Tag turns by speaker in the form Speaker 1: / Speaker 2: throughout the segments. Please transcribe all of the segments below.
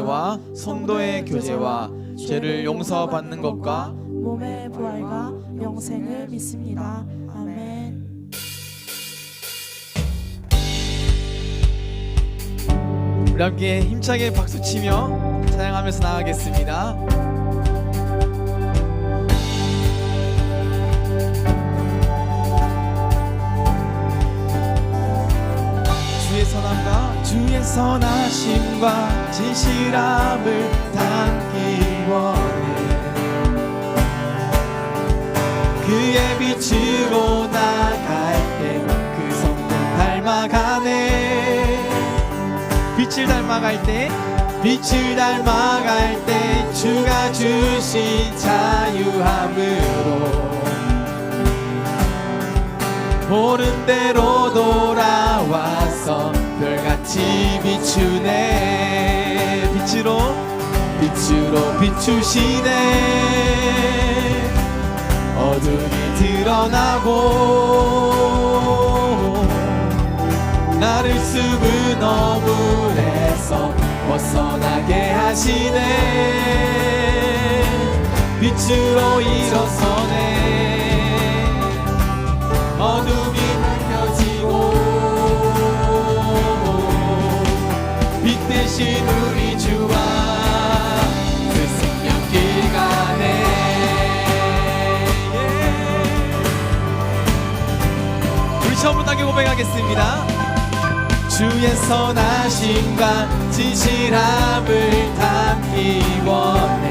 Speaker 1: 와 성도의 교제와 죄를 용서받는 것과
Speaker 2: 몸의 부활과 영생을 믿습니다. 아멘.
Speaker 1: 우리 함께 힘차게 박수치며 찬양하면서 나아가겠습니다. 주의 선하심과 진실함을 담기 원해. 그의 빛으로 나갈 때 그 성품 닮아가네. 빛을 닮아갈 때 주가 주신 자유함으로 옳은 대로 돌아와서 별같이 비추네. 빛으로 비추시네. 어둠이 드러나고 나를 숨은 어물에서 벗어나게 하시네. 빛으로 일어서네. 어둠이 밝혀지고 빛 대신 우리 주와 그 생명길 가네. 우리 처음부터 함께 고백하겠습니다. 주의 선하심과 진실함을 담기 원해.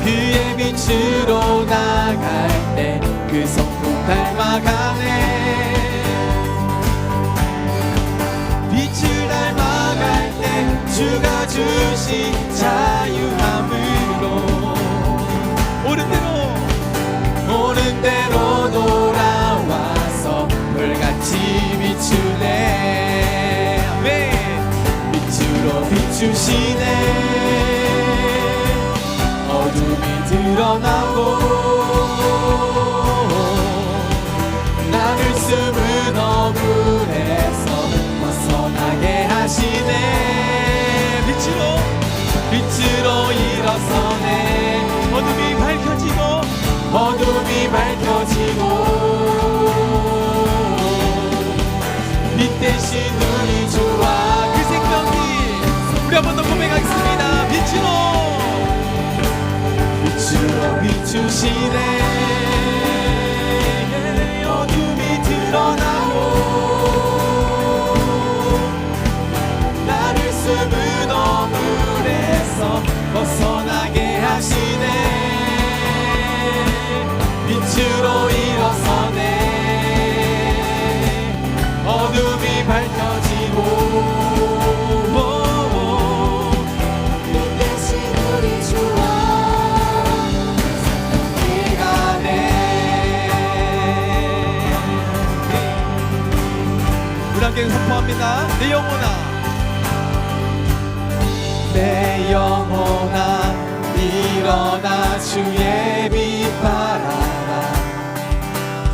Speaker 1: 그의 빛으로 나갈 때 그 성품 닮아가네. 빛을 닮아갈 때 주가 주신 자유함으로 옳은 대로 돌아와서 별같이 비추네. 아멘. 빛으로 비추시네. 어둠이 드러나고 나를 숨은 어물에서 벗어나게 하시네. 빛으로 일어서네. 어둠이 밝혀지고 빛 대신 우리 주와 그 생명이. 우리 한 번 더 고백하겠습니다. 빛으로 비추시네. 어둠이 드러나고 나를 숨은 어물에서 벗어나게 하시네. 빛으로 일어서네. 어둠이 밝혀지고 함께 선포합니다. 내 영혼아 일어나 주의 빛 발하라.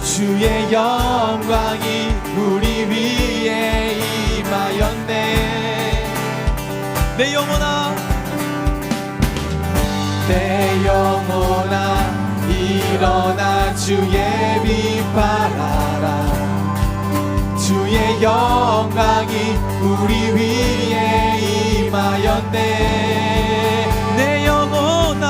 Speaker 1: 주의 영광이 우리 위에 임하였네. 내 영혼아 일어나 주의 빛 발하라. 주의 영광이 우리 위에 임하였네. 내 영혼아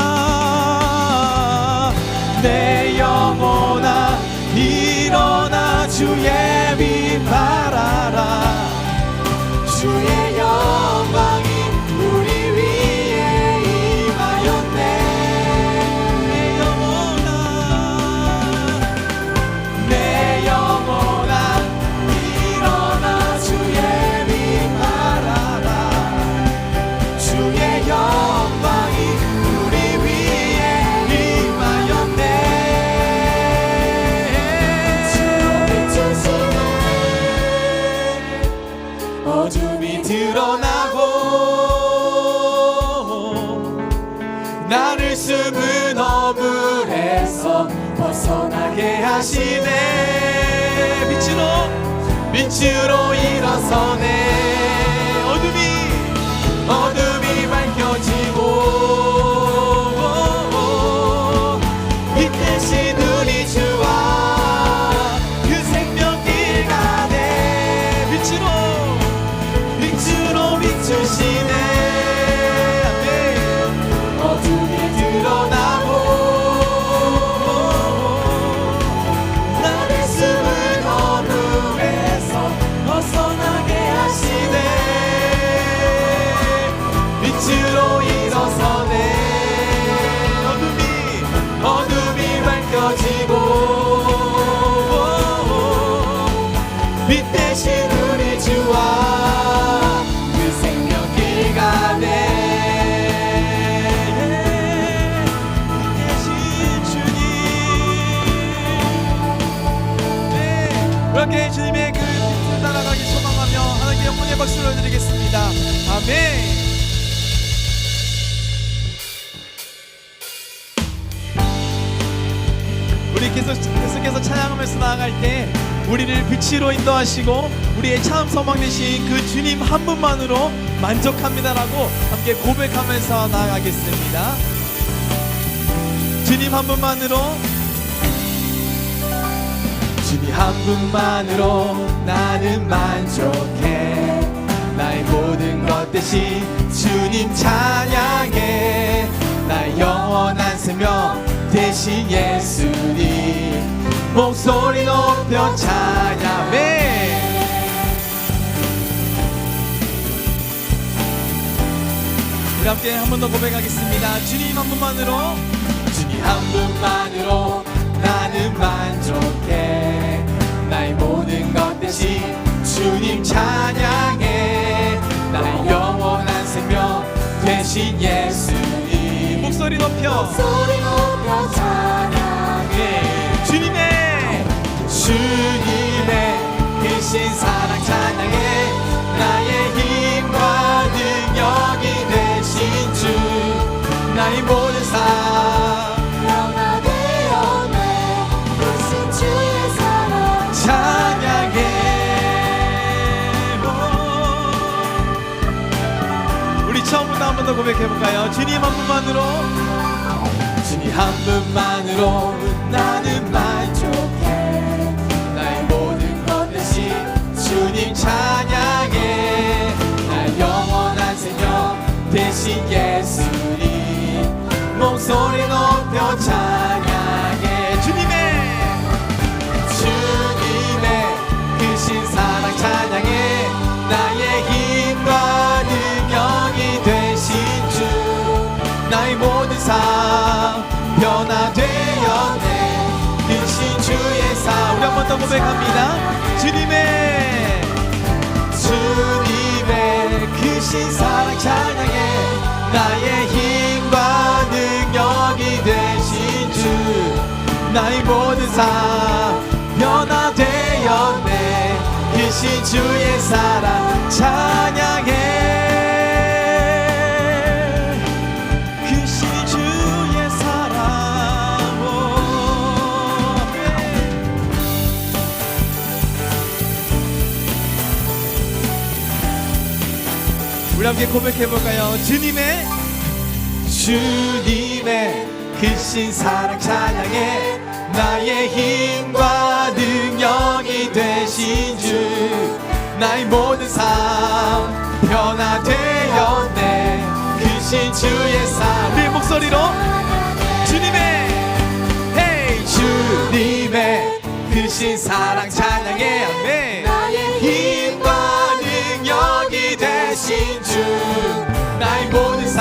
Speaker 1: 일어나 주의 빛 발하라. 주의 영광이 우리 위에 임하였네. 내 영혼아 일어나 주의 빛 발하라. 주의 영광이 우리 위에 임하였네. 어둠이 드러나고 나를 숨은 어물에서 벗어나게 하시네. 빛으로 일어서네. 어둠이 되시네. 아멘. 어둠이 드러나고 나의 숨은 어둠에서 벗어나게 하시네. 빛으로 일어서네. 어둠이 밝혀지고 빛 대신 우리 주와 그 생명길 가네. 빛 대신 주님. 네, 그렇게 주님의 그 빛을 따라가기 소망하며 하나님께 영광의 박수를 드리겠습니다. 아멘. 우리 계속해서 찬양하면서 나아갈 때 우리를 빛으로 인도하시고 우리의 참 소망 되신 그 주님 한 분만으로 만족합니다라고 함께 고백하면서 나아가겠습니다. 주님 한 분만으로, 주님 한 분만으로 나는 만족해. 나의 모든 것 대신 주님 찬양해. 나의 영원한 생명 대신 예수님 목소리 높여 찬양해. 우리 함께 한 번 더 고백하겠습니다. 주님 한 분만으로, 주님 한 분만으로 나는 만족해. 나의 모든 것 대신 주님 찬양해. 나의 영원한 생명 대신 예수님 목소리 높여 찬양해. 주님의 크신 사랑 찬양해. 나의 힘과 능력이 되신 주 나의 모든 삶
Speaker 2: 변화되었네. 크신 주의 사랑
Speaker 1: 찬양해. 우리 처음부터 한 번 더 고백해볼까요? 주님 한 분만으로, 주님 한 분만으로 나는 만족해. 나의 모든 것 대신 주님 찬양해. 나의 영원한 생명 대신 예수님 목소리 높여 찬양해. 주님의 크신 사랑 찬양해. 나의 힘과 능력이 되신 주 나의 모든 삶 변화되었네. 크신 주의 사랑. 우리 한 번 더 고백합니다. 주님의 크신 사랑 찬양해. 나의 힘과 능력이 되신 주 나의 모든 삶 변화되었네. 크신 주의 사랑 찬양해. 크신 주의 사랑. 우리 함께 고백해볼까요? 주님의 크신 사랑 찬양해. 나의 힘과 능력이 되신 주 나의 모든 삶 변화되었네. 크신 주의 사랑. 우리의 목소리로 주님의 크신 사랑 찬양해. 아멘. 나의 힘과 능력이 되신 주 나의 모든 삶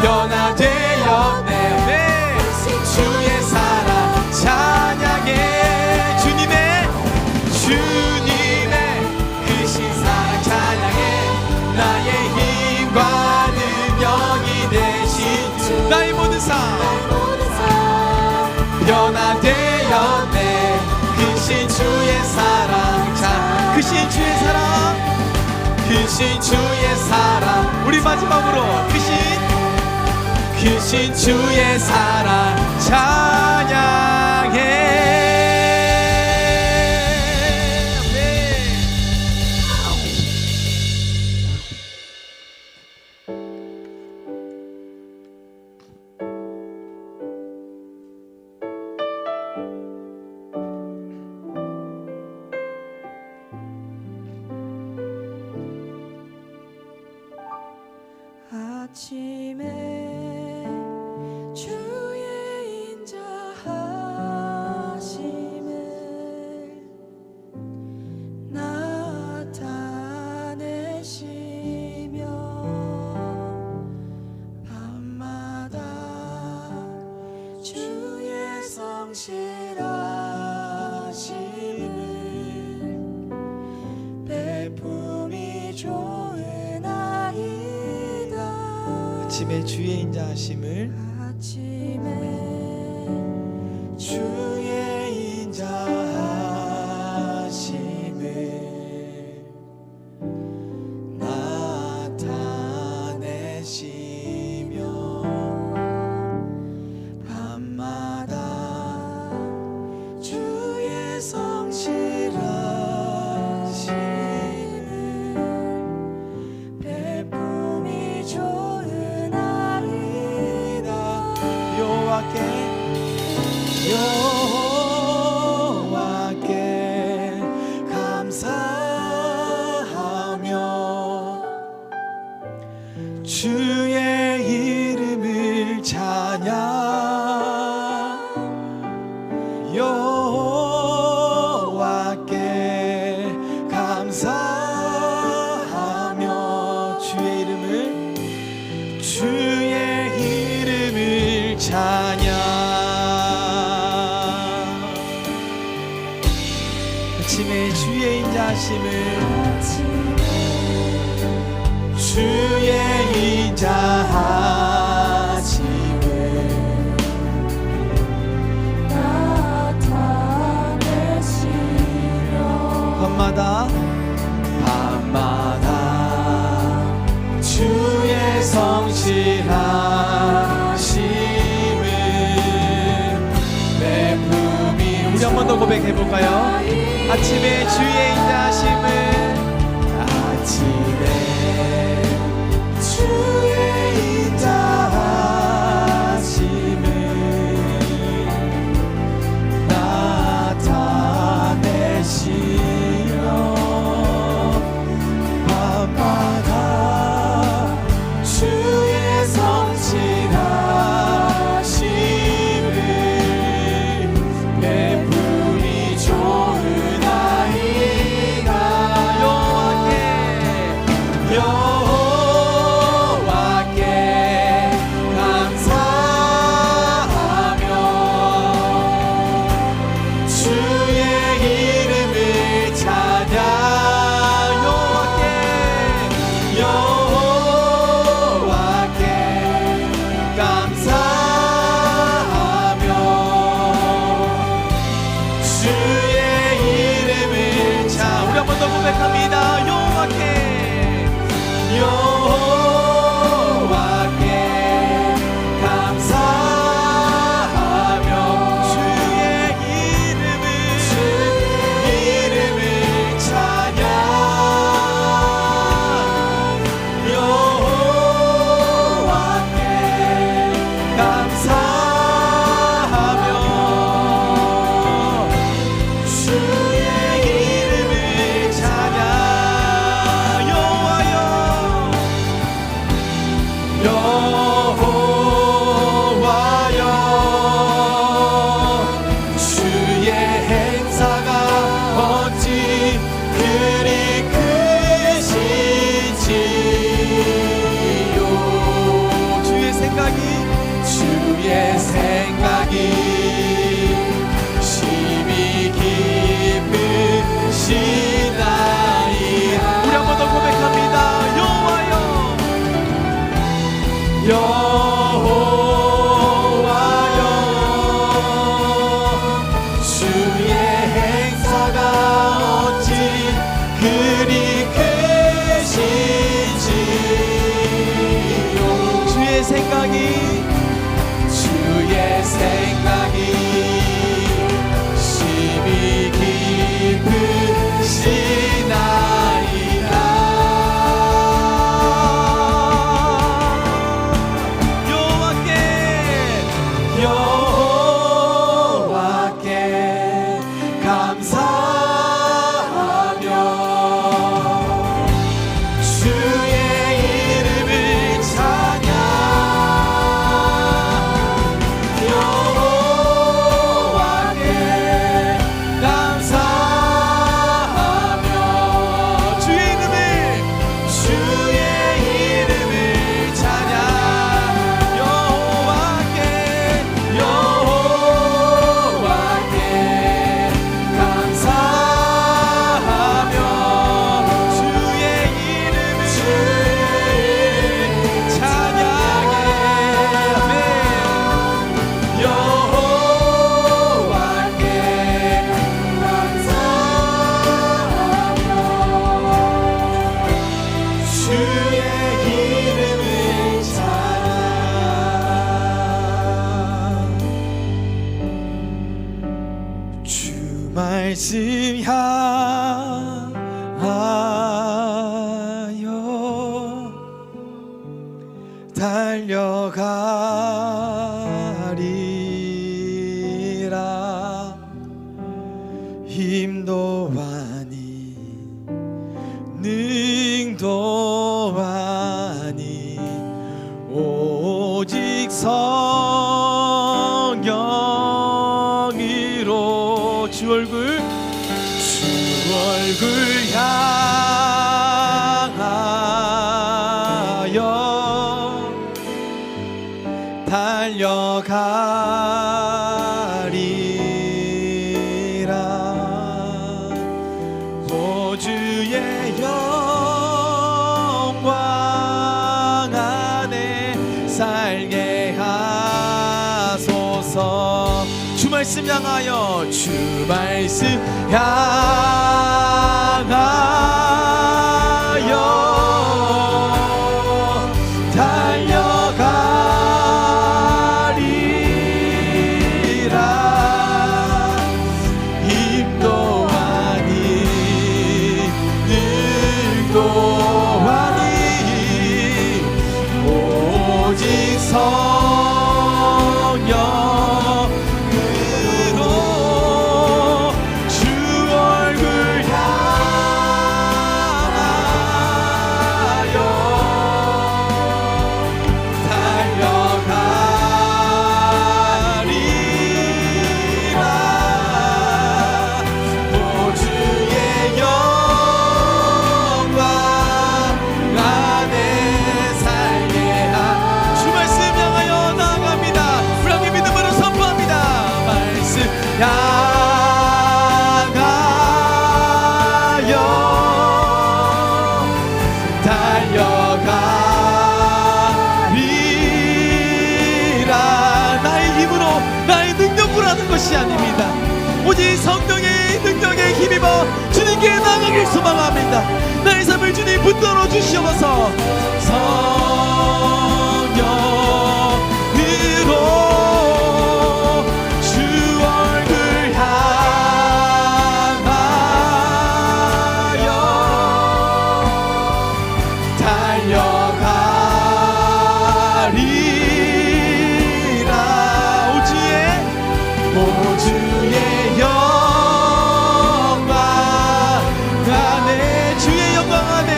Speaker 1: 변화되었네. 아멘. 주의 사랑 찬양해. 주님의 크신 사랑 찬양해. 나의 힘과 능력이 되신 주 나의 모든 삶 변화되었네. 크신 주의 사랑 크신 주의 사랑 크신 주의 사랑. 우리 마지막으로 크신 주의 사랑 찬양해. 아침에 주의 인자하심을
Speaker 2: 아침에
Speaker 1: 주의 인자하심을 나타내시며 밤마다 주의 성실하심을
Speaker 2: 베품이 좋은 아리다.
Speaker 1: 여호와께 감사하며 주의 이름을 찬양 여호와께 감사하며 주의 이름을 찬양 아침에 주의 인자하심을 주의 인자하심을
Speaker 2: 나타내시며
Speaker 1: 밤마다 주의 성실하심을 베품이 우리 한 번 더 고백해 볼까요? 아침에 주의 인자하심을 아침에 주의 인자하심을 나타내시며 밤마다 주의 성실하심을 베품이 좋은 아이가 여호와께 감사하며 주의 이름을 찬양 여호와께 감사하며 주의 이름을 자 우리 한 번 더 고백합니다. 여호와께 감사하며 주의 이름을 찬양 여호와께 감사하며 주의 이름을 찬양 여호와여 말씀 향하여 달려가리라. 힘도 많이 능도 많이 오직 성령으로 주 얼굴 향하여 달려가리라. 보주의 영광 안에 살게 하소서. 주 말씀 향하여 주 말씀 향하여 달려가리라. 힘도 많이 능도 많이 오직 성령으로 주 얼굴 향하여 달려가리라. 보주의 영광 안에 살게 주 말씀 향하여 나아갑니다. 우리 함께 믿음으로 선포합니다. 말씀 향하여 달려가리라. 나의 힘으로 나의 능력으로 하는 것이 아닙니다. 오직 성령의 능력에 힘입어 주님께 나아가길 소망합니다. 나의 삶을 주님 붙들어 주시옵소서. 성령으로 주 얼굴 향하여 달려가리라. 오주의 영광 안에 주의 영광 안에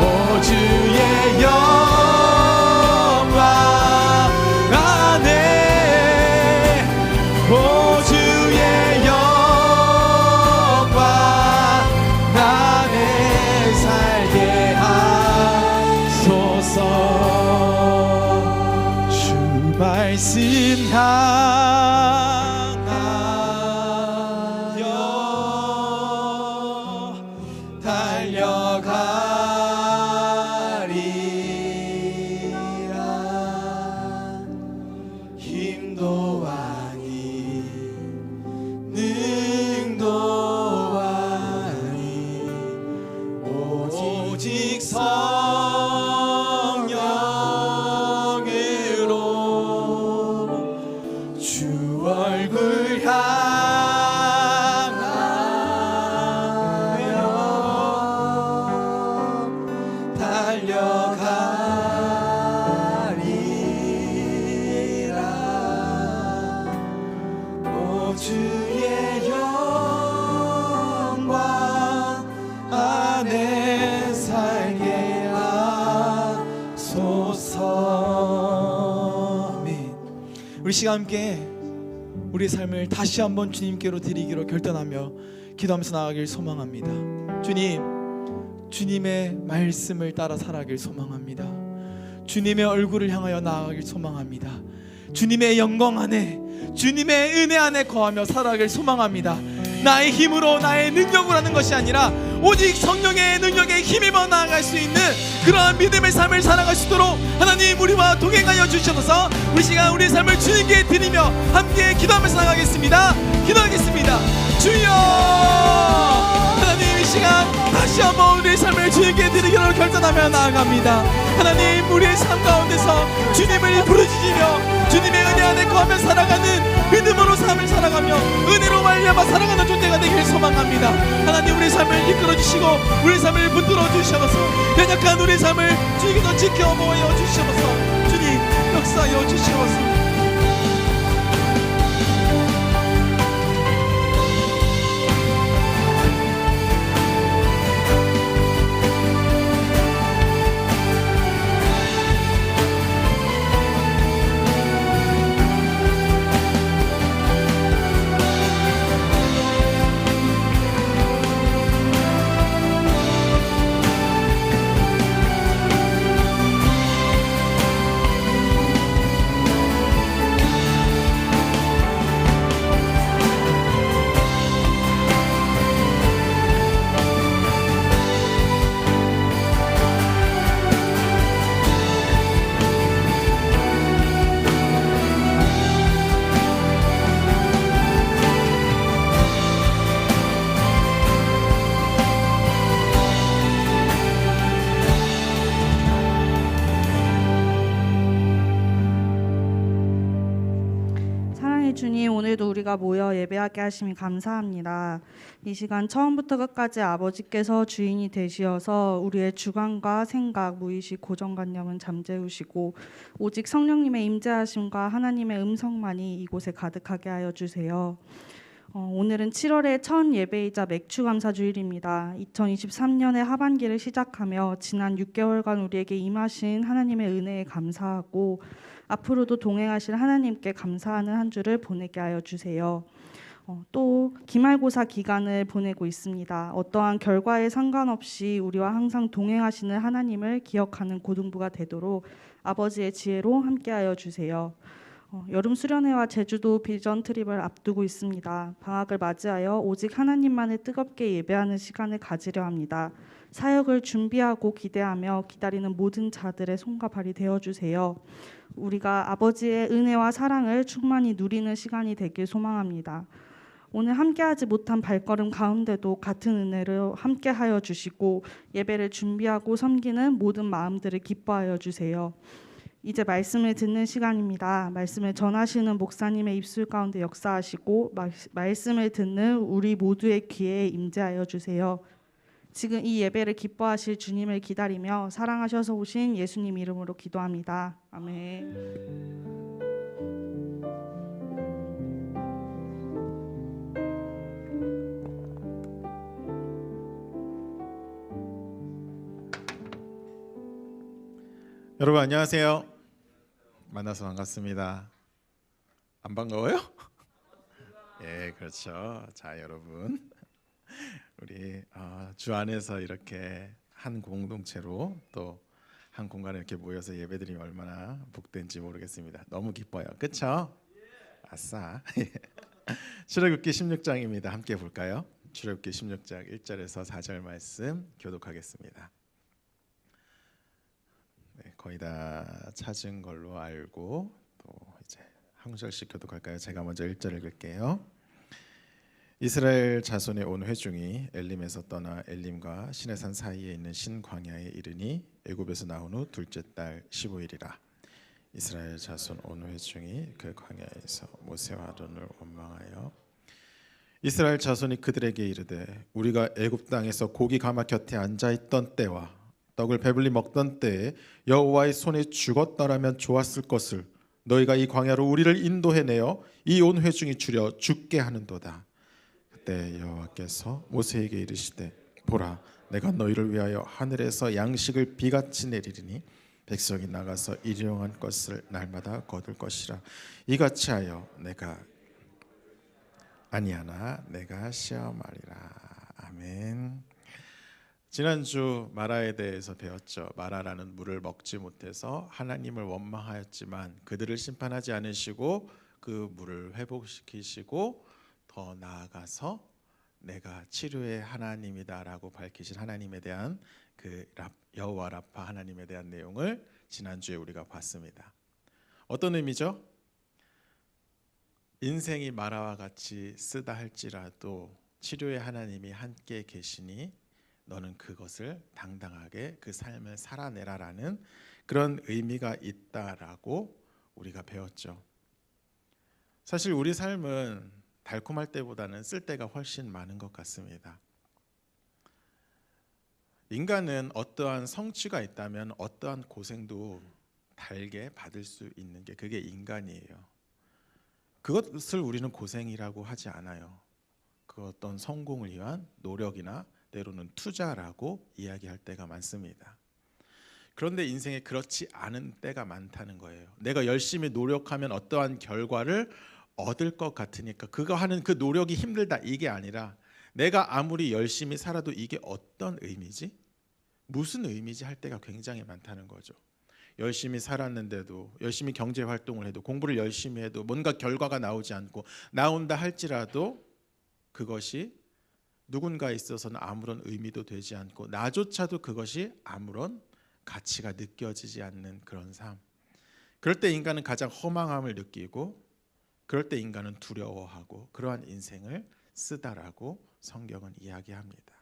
Speaker 1: 오주의 영광 안에 오주의 영광 안에 살게 하소서. 주 말씀 향하여 달려가리라. 힘도 많이 능도 많이 오직 성령으로 주 얼굴 향하여 달려가리라. 오 주의 영광 안에 살게 하소서. 아멘. 우리 시간 함께 우리의 삶을 다시 한번 주님께로 드리기로 결단하며 기도하면서 나아가길 소망합니다. 주님, 주님의 말씀을 따라 살아가길 소망합니다. 주님의 얼굴을 향하여 나아가길 소망합니다. 주님의 영광 안에, 주님의 은혜 안에 거하며 살아가길 소망합니다. 나의 힘으로 나의 능력으로 하는 것이 아니라 오직 성령의 능력에 힘입어 나아갈 수 있는 그러한 믿음의 삶을 살아갈 수 있도록 하나님 우리와 동행하여 주셔서 우리 시간 우리의 삶을 주님께 드리며 함께 기도하면서 나가겠습니다. 기도하겠습니다. 주여, 하나님 이 시간 다시 한번 우리의 삶을 주님께 드리기로 결단하며 나아갑니다. 하나님 우리의 삶 가운데서 주님을 부르짖으며 주님의 은혜 안에 거하며 살아가는 믿음으로 삶을 살아가며 은혜로 주로 말미암아 살아가는 존재가 되길 소망합니다. 하나님 우리 삶을 이끌어주시고 우리 삶을 붙들어 주셔서 연약한 우리 삶을 주님께서 지켜보여 주셔서 주님 역사하여 주시옵소서.
Speaker 3: 사랑의 주님, 오늘도 우리가 모여 예배하게 하심이 감사합니다. 이 시간 처음부터 끝까지 아버지께서 주인이 되시어서 우리의 주관과 생각, 무의식, 고정관념은 잠재우시고 오직 성령님의 임재하심과 하나님의 음성만이 이곳에 가득하게 하여 주세요. 오늘은 7월의 첫 예배이자 맥주감사주일입니다. 2023년의 하반기를 시작하며 지난 6개월간 우리에게 임하신 하나님의 은혜에 감사하고 앞으로도 동행하실 하나님께 감사하는 한 주를 보내게 하여 주세요. 또 기말고사 기간을 보내고 있습니다. 어떠한 결과에 상관없이 우리와 항상 동행하시는 하나님을 기억하는 고등부가 되도록 아버지의 지혜로 함께하여 주세요. 여름 수련회와 제주도 비전 트립을 앞두고 있습니다. 방학을 맞이하여 오직 하나님만을 뜨겁게 예배하는 시간을 가지려 합니다. 사역을 준비하고 기대하며 기다리는 모든 자들의 손과 발이 되어주세요. 우리가 아버지의 은혜와 사랑을 충만히 누리는 시간이 되길 소망합니다. 오늘 함께하지 못한 발걸음 가운데도 같은 은혜를 함께하여 주시고 예배를 준비하고 섬기는 모든 마음들을 기뻐하여 주세요. 이제 말씀을 듣는 시간입니다. 말씀을 전하시는 목사님의 입술 가운데 역사하시고 말씀을 듣는 우리 모두의 귀에 임재하여 주세요. 지금 이 예배를 기뻐하실 주님을 기다리며 사랑하셔서 오신 예수님 이름으로 기도합니다. 아멘.
Speaker 4: 여러분 안녕하세요. 만나서 반갑습니다. 안 반가워요? 예, 그렇죠. 자, 여러분 우리 주 안에서 이렇게 한 공동체로 또 한 공간에 이렇게 모여서 예배드리면 얼마나 복된지 모르겠습니다. 너무 기뻐요. 그렇죠? 아싸. 출애굽기 16장입니다. 함께 볼까요? 출애굽기 16장 1절에서 4절 말씀 교독하겠습니다. 네, 거의 다 찾은 걸로 알고 또 이제 한 절씩 교독할까요? 제가 먼저 1절 읽을게요. 이스라엘 자손의 온 회중이 엘림에서 떠나 엘림과 시내산 사이에 있는 신광야에 이르니 애굽에서 나온 후 둘째 달 15일이라. 이스라엘 자손 온 회중이 그 광야에서 모세와 아론을 원망하여 이스라엘 자손이 그들에게 이르되 우리가 애굽 땅에서 고기 가마 곁에 앉아 있던 때와 떡을 배불리 먹던 때에 여호와의 손에 죽었더라면 좋았을 것을 너희가 이 광야로 우리를 인도해내어 이 온 회중이 줄여 죽게 하는도다. 그때 여호와께서 모세에게 이르시되 보라 내가 너희를 위하여 하늘에서 양식을 비같이 내리리니 백성이 나가서 일용할 것을 날마다 거둘 것이라. 이같이 하여 내가 아니하나 내가 시험하리라. 아멘. 지난주 마라에 대해서 배웠죠. 마라라는 물을 먹지 못해서 하나님을 원망하였지만 그들을 심판하지 않으시고 그 물을 회복시키시고 더 나아가서 내가 치료의 하나님이다라고 밝히신 하나님에 대한 그 여호와 라파 하나님에 대한 내용을 지난주에 우리가 봤습니다. 어떤 의미죠? 인생이 마라와 같이 쓰다 할지라도 치료의 하나님이 함께 계시니 너는 그것을 당당하게 그 삶을 살아내라라는 그런 의미가 있다라고 우리가 배웠죠. 사실 우리 삶은 달콤할 때보다는 쓸 때가 훨씬 많은 것 같습니다. 인간은 어떠한 성취가 있다면 어떠한 고생도 달게 받을 수 있는 게 그게 인간이에요. 그것을 우리는 고생이라고 하지 않아요. 그 어떤 성공을 위한 노력이나 때로는 투자라고 이야기할 때가 많습니다. 그런데 인생에 그렇지 않은 때가 많다는 거예요. 내가 열심히 노력하면 어떠한 결과를 얻을 것 같으니까 그거 하는 그 노력이 힘들다 이게 아니라 내가 아무리 열심히 살아도 이게 어떤 의미지? 무슨 의미지 할 때가 굉장히 많다는 거죠. 열심히 살았는데도 열심히 경제 활동을 해도 공부를 열심히 해도 뭔가 결과가 나오지 않고 나온다 할지라도 그것이 누군가에 있어서는 아무런 의미도 되지 않고 나조차도 그것이 아무런 가치가 느껴지지 않는 그런 삶. 그럴 때 인간은 가장 허망함을 느끼고 그럴 때 인간은 두려워하고 그러한 인생을 쓰다라고 성경은 이야기합니다.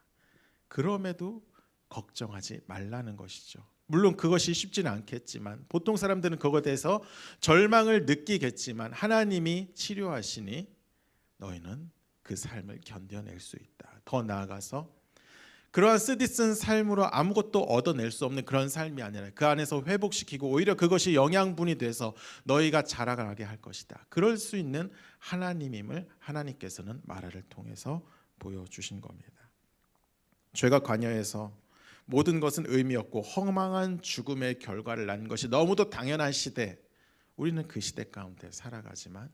Speaker 4: 그럼에도 걱정하지 말라는 것이죠. 물론 그것이 쉽지는 않겠지만 보통 사람들은 그것에 대해서 절망을 느끼겠지만 하나님이 치료하시니 너희는 그 삶을 견뎌낼 수 있다. 더 나아가서 그러한 쓰디쓴 삶으로 아무것도 얻어낼 수 없는 그런 삶이 아니라 그 안에서 회복시키고 오히려 그것이 영양분이 돼서 너희가 자라가게 할 것이다. 그럴 수 있는 하나님임을 하나님께서는 마라를 통해서 보여주신 겁니다. 죄가 관여해서 모든 것은 의미 없고 허망한 죽음의 결과를 낳는 것이 너무도 당연한 시대, 우리는 그 시대 가운데 살아가지만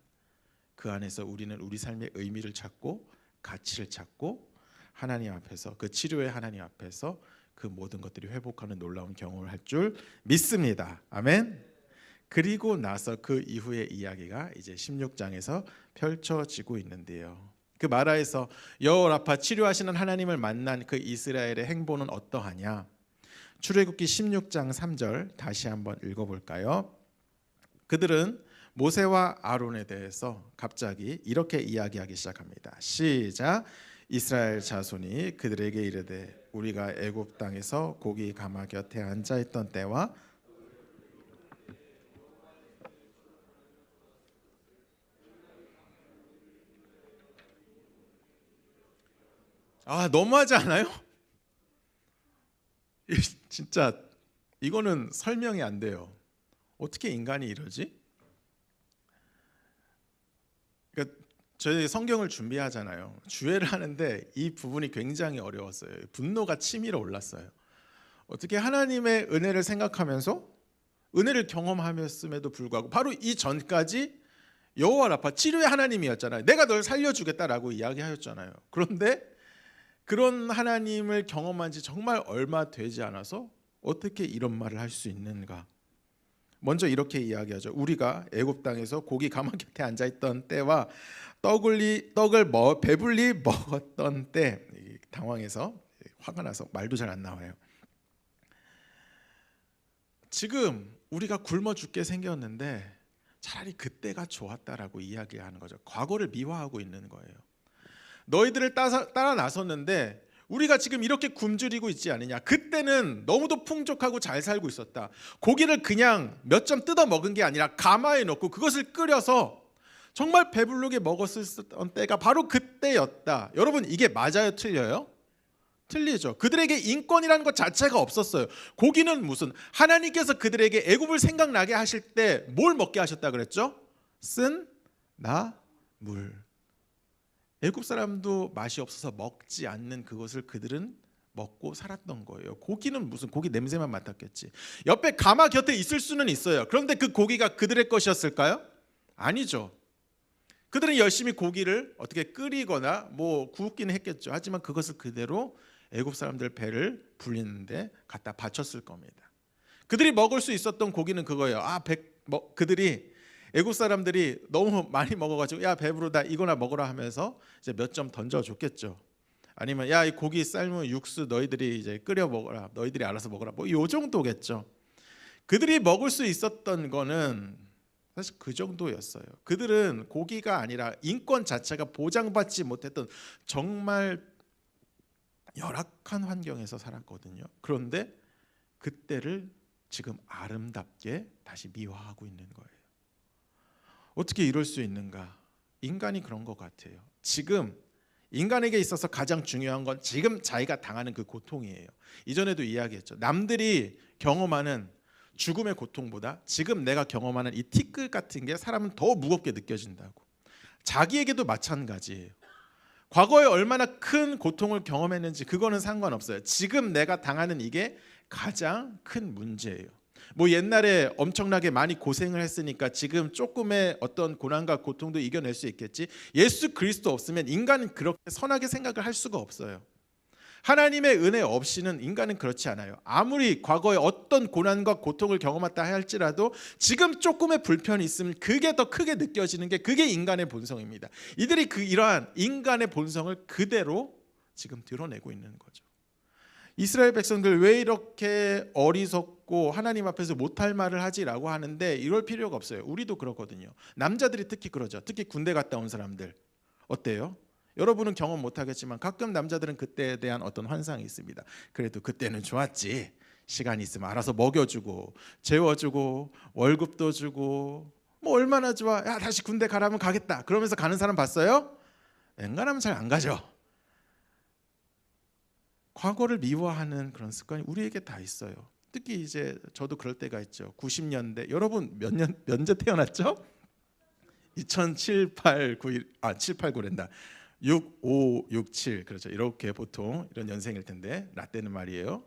Speaker 4: 그 안에서 우리는 우리 삶의 의미를 찾고 가치를 찾고 하나님 앞에서 그 치료의 하나님 앞에서 그 모든 것들이 회복하는 놀라운 경험을 할 줄 믿습니다. 아멘. 그리고 나서 그 이후의 이야기가 이제 16장에서 펼쳐지고 있는데요. 그 마라에서 여호와 라파 치료하시는 하나님을 만난 그 이스라엘의 행보는 어떠하냐? 출애굽기 16장 3절 다시 한번 읽어볼까요? 그들은 모세와 아론에 대해서 갑자기 이렇게 이야기하기 시작합니다. 시작. 이스라엘 자손이 그들에게 이르되 우리가 애굽 땅에서 고기 가마 곁에 앉아 있던 때와 너무하지 않아요? 진짜 이거는 설명이 안 돼요. 어떻게 인간이 이러지? 그러니까 저희 성경을 준비하잖아요. 주애를 하는데 이 부분이 굉장히 어려웠어요. 분노가 치밀어 올랐어요. 어떻게 하나님의 은혜를 생각하면서 은혜를 경험하였음에도 불구하고 바로 이 전까지 여호와 라파 치료의 하나님이었잖아요. 내가 널 살려주겠다라고 이야기하였잖아요. 그런데 그런 하나님을 경험한 지 정말 얼마 되지 않아서 어떻게 이런 말을 할 수 있는가? 먼저 이렇게 이야기하죠. 우리가 애굽 땅에서 고기 가마 곁에 앉아 있던 때와 떡을 배불리 먹었던 때. 당황해서 화가 나서 말도 잘 안 나와요. 지금 우리가 굶어 죽게 생겼는데 차라리 그때가 좋았다라고 이야기하는 거죠. 과거를 미화하고 있는 거예요. 너희들을 따라 나섰는데 우리가 지금 이렇게 굶주리고 있지 않느냐. 그때는 너무도 풍족하고 잘 살고 있었다. 고기를 그냥 몇 점 뜯어 먹은 게 아니라 가마에 넣고 그것을 끓여서 정말 배부르게 먹었을 때가 바로 그때였다. 여러분 이게 맞아요? 틀려요? 틀리죠. 그들에게 인권이라는 것 자체가 없었어요. 고기는 무슨 하나님께서 그들에게 애굽을 생각나게 하실 때 뭘 먹게 하셨다 그랬죠? 쓴 나물. 애굽 사람도 맛이 없어서 먹지 않는 그것을 그들은 먹고 살았던 거예요. 고기는 무슨 고기 냄새만 맡았겠지. 옆에 가마 곁에 있을 수는 있어요. 그런데 그 고기가 그들의 것이었을까요? 아니죠. 그들은 열심히 고기를 어떻게 끓이거나 뭐 구웠기는 했겠죠. 하지만 그것을 그대로 애굽 사람들 배를 불리는데 갖다 바쳤을 겁니다. 그들이 먹을 수 있었던 고기는 그거예요. 그들이 애굽 사람들이 너무 많이 먹어가지고 야 배부르다 이거나 먹으라 하면서 이제 몇 점 던져줬겠죠. 아니면 야 이 고기 삶은 육수 너희들이 이제 끓여 먹어라. 너희들이 알아서 먹어라. 뭐 요 정도겠죠. 그들이 먹을 수 있었던 거는 사실 그 정도였어요. 그들은 고기가 아니라 인권 자체가 보장받지 못했던 정말 열악한 환경에서 살았거든요. 그런데 그때를 지금 아름답게 다시 미화하고 있는 거예요. 어떻게 이럴 수 있는가? 인간이 그런 것 같아요. 지금 인간에게 있어서 가장 중요한 건 지금 자기가 당하는 그 고통이에요. 이전에도 이야기했죠. 남들이 경험하는 죽음의 고통보다 지금 내가 경험하는 이 티끌 같은 게 사람은 더 무겁게 느껴진다고. 자기에게도 마찬가지예요. 과거에 얼마나 큰 고통을 경험했는지 그거는 상관없어요. 지금 내가 당하는 이게 가장 큰 문제예요. 뭐 옛날에 엄청나게 많이 고생을 했으니까 지금 조금의 어떤 고난과 고통도 이겨낼 수 있겠지. 예수 그리스도 없으면 인간은 그렇게 선하게 생각을 할 수가 없어요. 하나님의 은혜 없이는 인간은 그렇지 않아요. 아무리 과거에 어떤 고난과 고통을 경험했다 할지라도 지금 조금의 불편이 있으면 그게 더 크게 느껴지는 게 그게 인간의 본성입니다. 이들이 이러한 인간의 본성을 그대로 지금 드러내고 있는 거죠. 이스라엘 백성들 왜 이렇게 어리석고 하나님 앞에서 못할 말을 하지라고 하는데 이럴 필요가 없어요. 우리도 그렇거든요. 남자들이 특히 그러죠. 특히 군대 갔다 온 사람들 어때요? 여러분은 경험 못하겠지만 가끔 남자들은 그때에 대한 어떤 환상이 있습니다. 그래도 그때는 좋았지. 시간이 있으면 알아서 먹여주고 재워주고 월급도 주고 뭐 얼마나 좋아. 야 다시 군대 가라면 가겠다. 그러면서 가는 사람 봤어요? 웬간하면 잘 안 가죠. 과거를 미워하는 그런 습관이 우리에게 다 있어요. 특히 이제 저도 그럴 때가 있죠. 90년대 여러분 몇 년째 태어났죠? 2007, 8, 9, 7, 8, 9랜다. 6, 5, 6, 7 그렇죠. 이렇게 보통 이런 연생일 텐데 라떼는 말이에요.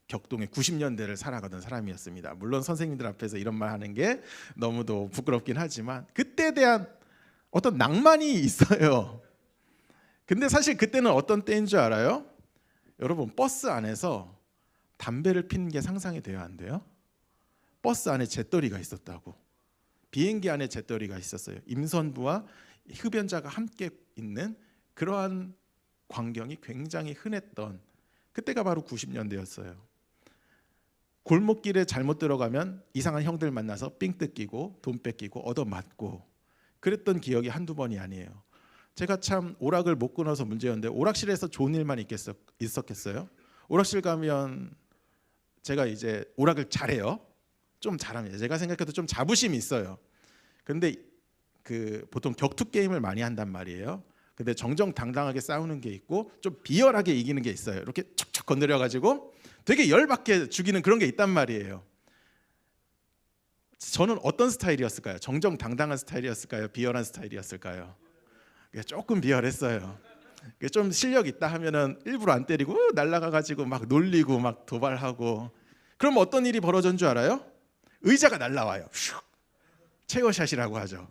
Speaker 4: 격동의 90년대를 살아가던 사람이었습니다. 물론 선생님들 앞에서 이런 말 하는 게 너무도 부끄럽긴 하지만 그때에 대한 어떤 낭만이 있어요. 근데 사실 그때는 어떤 때인 줄 알아요? 여러분 버스 안에서 담배를 피는 게 상상이 돼요, 안 돼요? 버스 안에 잿더리가 있었다고. 비행기 안에 잿더리가 있었어요. 임선부와 흡연자가 함께 있는 그러한 광경이 굉장히 흔했던 그때가 바로 90년대였어요. 골목길에 잘못 들어가면 이상한 형들 만나서 삥 뜯기고 돈 뺏기고 얻어맞고 그랬던 기억이 한두 번이 아니에요. 제가 참 오락을 못 끊어서 문제였는데 오락실에서 좋은 일만 있었겠어요? 오락실 가면 제가 이제 오락을 잘해요. 좀 잘합니다. 제가 생각해도 좀 자부심이 있어요. 근데 보통 격투 게임을 많이 한단 말이에요. 근데 정정당당하게 싸우는 게 있고 좀 비열하게 이기는 게 있어요. 이렇게 척척 건드려 가지고 되게 열받게 죽이는 그런 게 있단 말이에요. 저는 어떤 스타일이었을까요? 정정당당한 스타일이었을까요? 비열한 스타일이었을까요? 조금 비열했어요. 좀 실력 있다 하면은 일부러 안 때리고 날아가 가지고 막 놀리고 막 도발하고. 그럼 어떤 일이 벌어진 줄 알아요? 의자가 날아와요. 슉. 체어샷이라고 하죠.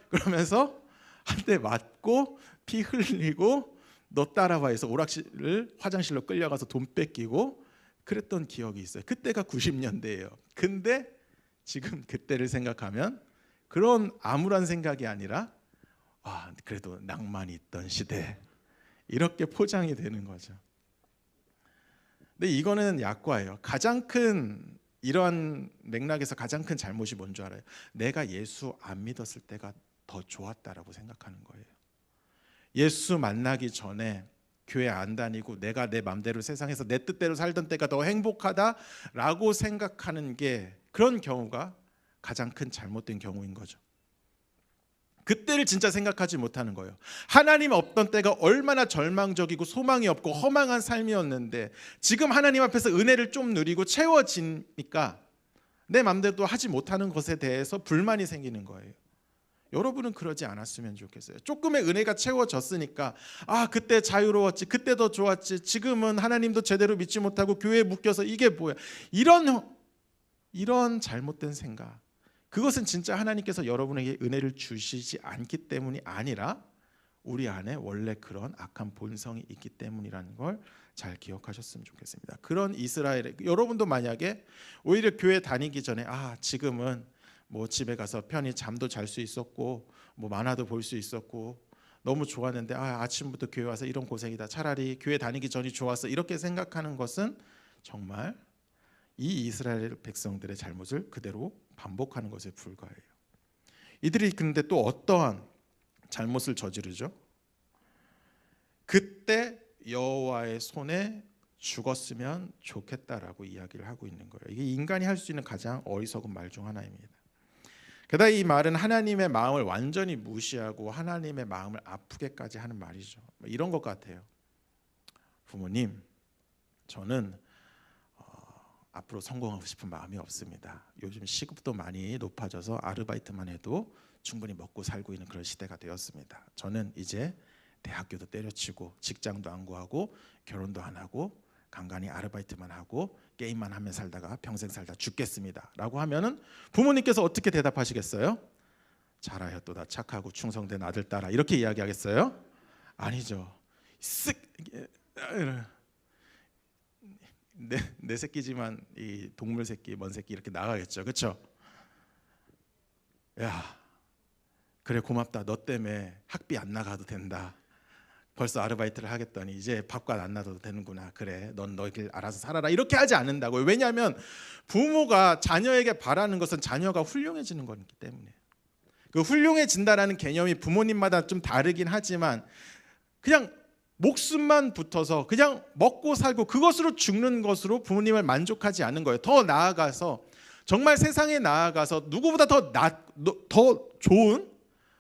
Speaker 4: 그러면서 한 대 맞고 피 흘리고 너 따라와 해서 화장실로 끌려가서 돈 뺏기고 그랬던 기억이 있어요. 그때가 90년대예요. 근데 지금 그때를 생각하면 그런 암울한 생각이 아니라 그래도 낭만이 있던 시대 이렇게 포장이 되는 거죠. 근데 이거는 약과예요. 가장 큰 이러한 맥락에서 가장 큰 잘못이 뭔지 알아요? 내가 예수 안 믿었을 때가 더 좋았다라고 생각하는 거예요. 예수 만나기 전에 교회 안 다니고 내가 내 맘대로 세상에서 내 뜻대로 살던 때가 더 행복하다라고 생각하는 게 그런 경우가 가장 큰 잘못된 경우인 거죠. 그때를 진짜 생각하지 못하는 거예요. 하나님 없던 때가 얼마나 절망적이고 소망이 없고 허망한 삶이었는데 지금 하나님 앞에서 은혜를 좀 누리고 채워지니까 내 맘대로 하지 못하는 것에 대해서 불만이 생기는 거예요. 여러분은 그러지 않았으면 좋겠어요. 조금의 은혜가 채워졌으니까 그때 자유로웠지, 그때 더 좋았지, 지금은 하나님도 제대로 믿지 못하고 교회에 묶여서 이게 뭐야, 이런 잘못된 생각, 그것은 진짜 하나님께서 여러분에게 은혜를 주시지 않기 때문이 아니라 우리 안에 원래 그런 악한 본성이 있기 때문이라는 걸 잘 기억하셨으면 좋겠습니다. 그런 이스라엘에 여러분도 만약에 오히려 교회 다니기 전에 지금은 뭐 집에 가서 편히 잠도 잘 수 있었고 뭐 만화도 볼 수 있었고 너무 좋았는데 아침부터 교회 와서 이런 고생이다, 차라리 교회 다니기 전이 좋았어, 이렇게 생각하는 것은 정말 이 이스라엘 백성들의 잘못을 그대로 반복하는 것에 불과해요. 이들이 근데 또 어떠한 잘못을 저지르죠? 그때 여호와의 손에 죽었으면 좋겠다라고 이야기를 하고 있는 거예요. 이게 인간이 할 수 있는 가장 어리석은 말 중 하나입니다. 게다가 이 말은 하나님의 마음을 완전히 무시하고 하나님의 마음을 아프게까지 하는 말이죠. 이런 것 같아요. 부모님, 저는 앞으로 성공하고 싶은 마음이 없습니다. 요즘 시급도 많이 높아져서 아르바이트만 해도 충분히 먹고 살고 있는 그런 시대가 되었습니다. 저는 이제 대학교도 때려치고 직장도 안 구하고 결혼도 안 하고 간간히 아르바이트만 하고 게임만 하며 살다가 평생 살다 죽겠습니다 라고 하면은 부모님께서 어떻게 대답하시겠어요? 잘하였도다 착하고 충성된 아들 딸아 이렇게 이야기하겠어요? 아니죠. 내 새끼지만 이 동물 새끼 먼 새끼 이렇게 나가겠죠. 그렇죠? 야 그래 고맙다. 너 때문에 학비 안 나가도 된다. 벌써 아르바이트를 하겠더니 이제 밥값 안 나도 되는구나. 그래 넌 너희 길 알아서 살아라. 이렇게 하지 않는다고요. 왜냐하면 부모가 자녀에게 바라는 것은 자녀가 훌륭해지는 거기 때문에. 그 훌륭해진다라는 개념이 부모님마다 좀 다르긴 하지만 그냥 목숨만 붙어서 그냥 먹고 살고 그것으로 죽는 것으로 부모님을 만족하지 않는 거예요. 더 나아가서 정말 세상에 나아가서 누구보다 더 좋은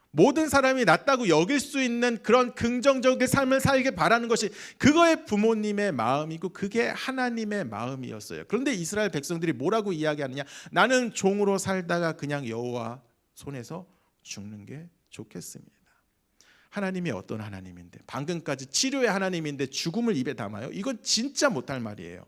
Speaker 4: 모든 사람이 낫다고 여길 수 있는 그런 긍정적인 삶을 살게 바라는 것이 그거의 부모님의 마음이고 그게 하나님의 마음이었어요. 그런데 이스라엘 백성들이 뭐라고 이야기하느냐? 나는 종으로 살다가 그냥 여호와 손에서 죽는 게 좋겠습니다. 하나님이 어떤 하나님인데 방금까지 치료의 하나님인데 죽음을 입에 담아요? 이건 진짜 못할 말이에요.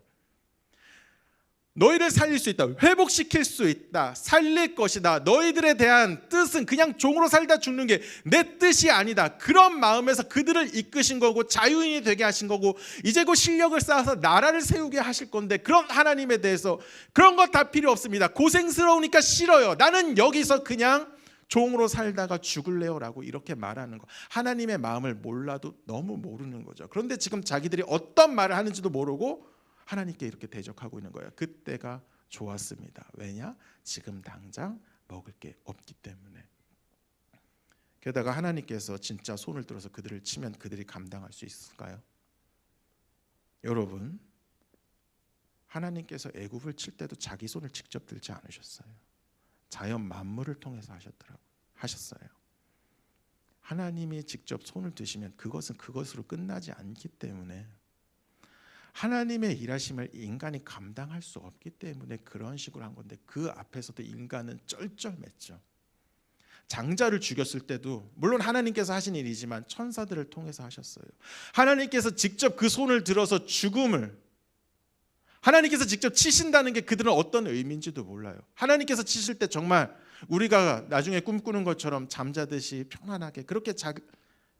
Speaker 4: 너희를 살릴 수 있다. 회복시킬 수 있다. 살릴 것이다. 너희들에 대한 뜻은 그냥 종으로 살다 죽는 게 내 뜻이 아니다. 그런 마음에서 그들을 이끄신 거고 자유인이 되게 하신 거고 이제 곧 실력을 쌓아서 나라를 세우게 하실 건데 그런 하나님에 대해서 그런 것 다 필요 없습니다. 고생스러우니까 싫어요. 나는 여기서 그냥 종으로 살다가 죽을래요 라고 이렇게 말하는 거. 하나님의 마음을 몰라도 너무 모르는 거죠. 그런데 지금 자기들이 어떤 말을 하는지도 모르고 하나님께 이렇게 대적하고 있는 거예요. 그때가 좋았습니다. 왜냐? 지금 당장 먹을 게 없기 때문에. 게다가 하나님께서 진짜 손을 들어서 그들을 치면 그들이 감당할 수 있을까요? 여러분, 하나님께서 애굽을 칠 때도 자기 손을 직접 들지 않으셨어요. 자연 만물을 통해서 하셨어요. 하나님이 직접 손을 드시면 그것은 그것으로 끝나지 않기 때문에 하나님의 일하심을 인간이 감당할 수 없기 때문에 그런 식으로 한 건데 그 앞에서도 인간은 쩔쩔맸죠. 장자를 죽였을 때도 물론 하나님께서 하신 일이지만 천사들을 통해서 하셨어요. 하나님께서 직접 그 손을 들어서 죽음을 하나님께서 직접 치신다는 게 그들은 어떤 의미인지도 몰라요. 하나님께서 치실 때 정말 우리가 나중에 꿈꾸는 것처럼 잠자듯이 편안하게 그렇게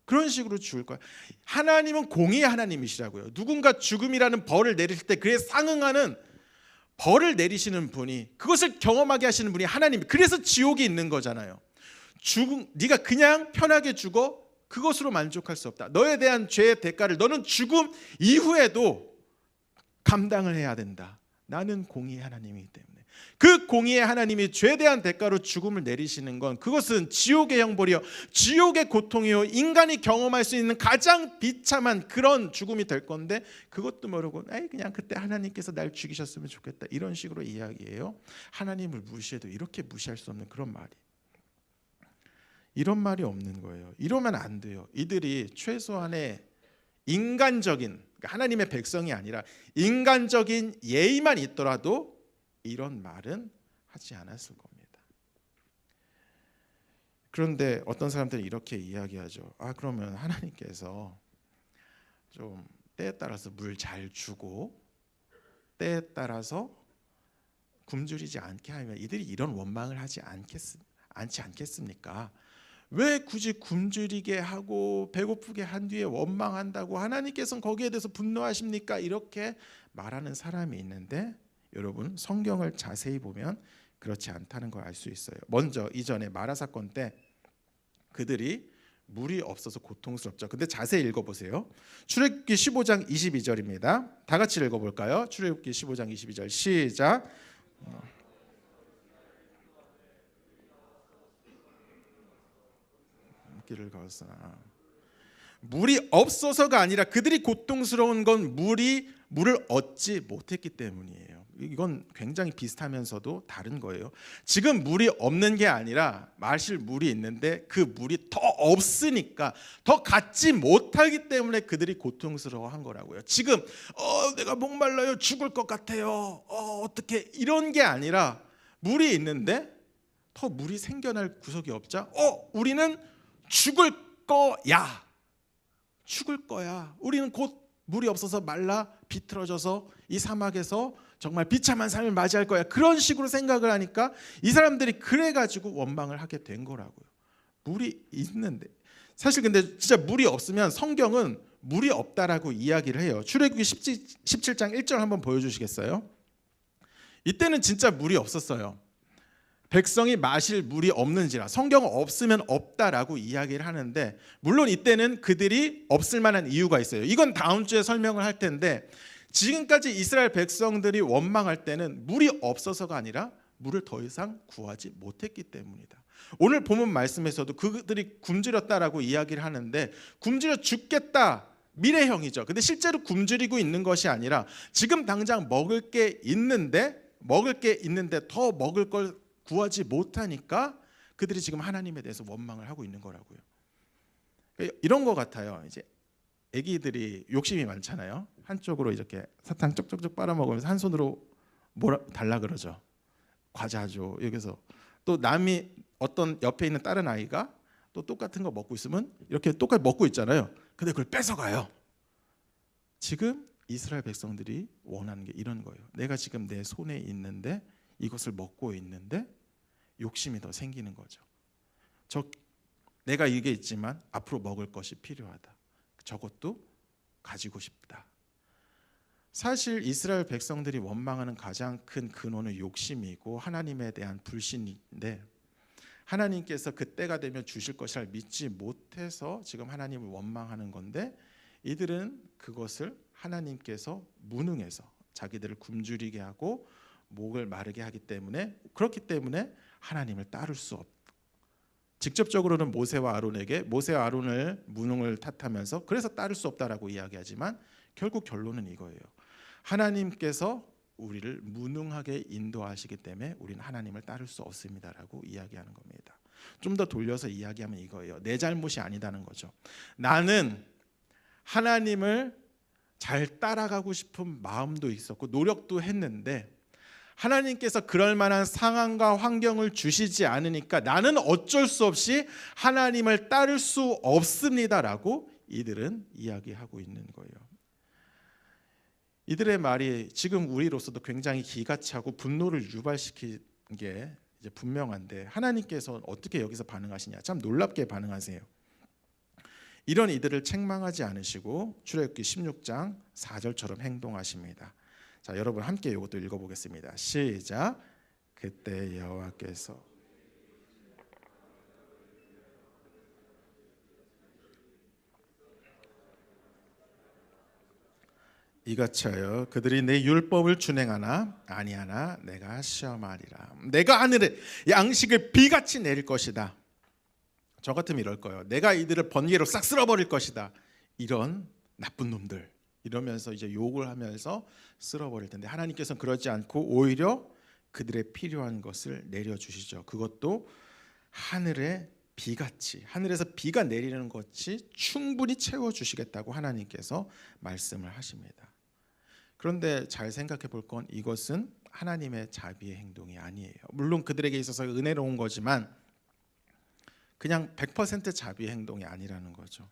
Speaker 4: 그런 식으로 죽을 거야. 하나님은 공의의 하나님이시라고요. 누군가 죽음이라는 벌을 내리실 때 그에 상응하는 벌을 내리시는 분이 그것을 경험하게 하시는 분이 하나님. 그래서 지옥이 있는 거잖아요. 네가 그냥 편하게 죽어 그것으로 만족할 수 없다. 너에 대한 죄의 대가를 너는 죽음 이후에도 감당을 해야 된다. 나는 공의의 하나님이기 때문에. 그 공의의 하나님이 죄에 대한 대가로 죽음을 내리시는 건 그것은 지옥의 형벌이요 지옥의 고통이요 인간이 경험할 수 있는 가장 비참한 그런 죽음이 될 건데 그것도 모르고 그냥 그때 하나님께서 날 죽이셨으면 좋겠다 이런 식으로 이야기해요. 하나님을 무시해도 이렇게 무시할 수 없는 그런 말이 이런 말이 없는 거예요. 이러면 안 돼요. 이들이 최소한의 인간적인 하나님의 백성이 아니라 인간적인 예의만 있더라도 이런 말은 하지 않았을 겁니다. 그런데 어떤 사람들은 이렇게 이야기하죠. 그러면 하나님께서 좀 때에 따라서 물 잘 주고 때에 따라서 굶주리지 않게 하면 이들이 이런 원망을 하지 않지 않겠습니까? 왜 굳이 굶주리게 하고 배고프게 한 뒤에 원망한다고 하나님께서는 거기에 대해서 분노하십니까? 이렇게 말하는 사람이 있는데 여러분 성경을 자세히 보면 그렇지 않다는 걸 알 수 있어요. 먼저 이전에 마라 사건 때 그들이 물이 없어서 고통스럽죠. 근데 자세히 읽어보세요. 출애굽기 15장 22절입니다. 다 같이 읽어볼까요? 출애굽기 15장 22절 시작. 길을 걸었으나 물이 없어서가 아니라 그들이 고통스러운 건 물을 얻지 못했기 때문이에요. 이건 굉장히 비슷하면서도 다른 거예요. 지금 물이 없는 게 아니라 마실 물이 있는데 그 물이 더 없으니까, 더 갖지 못하기 때문에 그들이 고통스러워한 거라고요. 지금 내가 목말라요, 죽을 것 같아요, 어떻게, 이런 게 아니라 물이 있는데 더 물이 생겨날 구석이 없자 우리는 죽을 거야. 죽을 거야. 우리는 곧 물이 없어서 말라 비틀어져서 이 사막에서 정말 비참한 삶을 맞이할 거야. 그런 식으로 생각을 하니까 이 사람들이 그래가지고 원망을 하게 된 거라고요. 물이 있는데, 사실 근데 진짜 물이 없으면 성경은 물이 없다라고 이야기를 해요. 출애굽기 17장 1절 한번 보여주시겠어요? 이때는 진짜 물이 없었어요. 백성이 마실 물이 없는지라, 성경은 없으면 없다라고 이야기를 하는데, 물론 이때는 그들이 없을 만한 이유가 있어요. 이건 다음 주에 설명을 할 텐데, 지금까지 이스라엘 백성들이 원망할 때는 물이 없어서가 아니라 물을 더 이상 구하지 못했기 때문이다. 오늘 본문 말씀에서도 그들이 굶주렸다라고 이야기를 하는데, 굶주려 죽겠다, 미래형이죠. 근데 실제로 굶주리고 있는 것이 아니라 지금 당장 먹을 게 있는데 더 먹을 걸 구하지 못하니까 그들이 지금 하나님에 대해서 원망을 하고 있는 거라고요. 이런 것 같아요. 이제 아기들이 욕심이 많잖아요. 한쪽으로 이렇게 사탕 쪽쪽쪽 빨아먹으면서 한 손으로 뭐라 달라 그러죠. 과자 줘. 여기서 또 남이, 어떤 옆에 있는 다른 아이가 또 똑같은 거 먹고 있으면 이렇게 똑같이 먹고 있잖아요. 근데 그걸 뺏어가요. 지금 이스라엘 백성들이 원하는 게 이런 거예요. 내가 지금 내 손에 있는데, 이것을 먹고 있는데 욕심이 더 생기는 거죠. 내가 이게 있지만 앞으로 먹을 것이 필요하다. 저것도 가지고 싶다. 사실 이스라엘 백성들이 원망하는 가장 큰 근원은 욕심이고 하나님에 대한 불신인데, 하나님께서 그때가 되면 주실 것을 믿지 못해서 지금 하나님을 원망하는 건데, 이들은 그것을 하나님께서 무능해서 자기들을 굶주리게 하고 목을 마르게 하기 때문에, 그렇기 때문에 하나님을 따를 수 없다. 직접적으로는 모세와 아론을 무능을 탓하면서 그래서 따를 수 없다라고 이야기하지만, 결국 결론은 이거예요. 하나님께서 우리를 무능하게 인도하시기 때문에 우리는 하나님을 따를 수 없습니다라고 이야기하는 겁니다. 좀 더 돌려서 이야기하면 이거예요. 내 잘못이 아니다는 거죠. 나는 하나님을 잘 따라가고 싶은 마음도 있었고 노력도 했는데, 하나님께서 그럴 만한 상황과 환경을 주시지 않으니까 나는 어쩔 수 없이 하나님을 따를 수 없습니다라고 이들은 이야기하고 있는 거예요. 이들의 말이 지금 우리로서도 굉장히 기가 차고 분노를 유발시킨 게 이제 분명한데, 하나님께서 어떻게 여기서 반응하시냐? 참 놀랍게 반응하세요. 이런 이들을 책망하지 않으시고 출애굽기 16장 4절처럼 행동하십니다. 자, 여러분 함께 이것도 읽어보겠습니다. 시작. 그때 여호와께서 이같이 하여 그들이 내 율법을 준행하나 아니하나 내가 시험하리라. 내가 하늘에 양식을 비같이 내릴 것이다. 저 같으면 이럴 거예요. 내가 이들을 번개로 싹 쓸어버릴 것이다. 이런 나쁜 놈들, 이러면서 이제 욕을 하면서 쓸어버릴 텐데, 하나님께서는 그러지 않고 오히려 그들의 필요한 것을 내려주시죠. 그것도 하늘의 비같이, 하늘에서 비가 내리는 것이 충분히 채워주시겠다고 하나님께서 말씀을 하십니다. 그런데 잘 생각해 볼 건, 이것은 하나님의 자비의 행동이 아니에요. 물론 그들에게 있어서 은혜로운 거지만 그냥 100% 자비의 행동이 아니라는 거죠.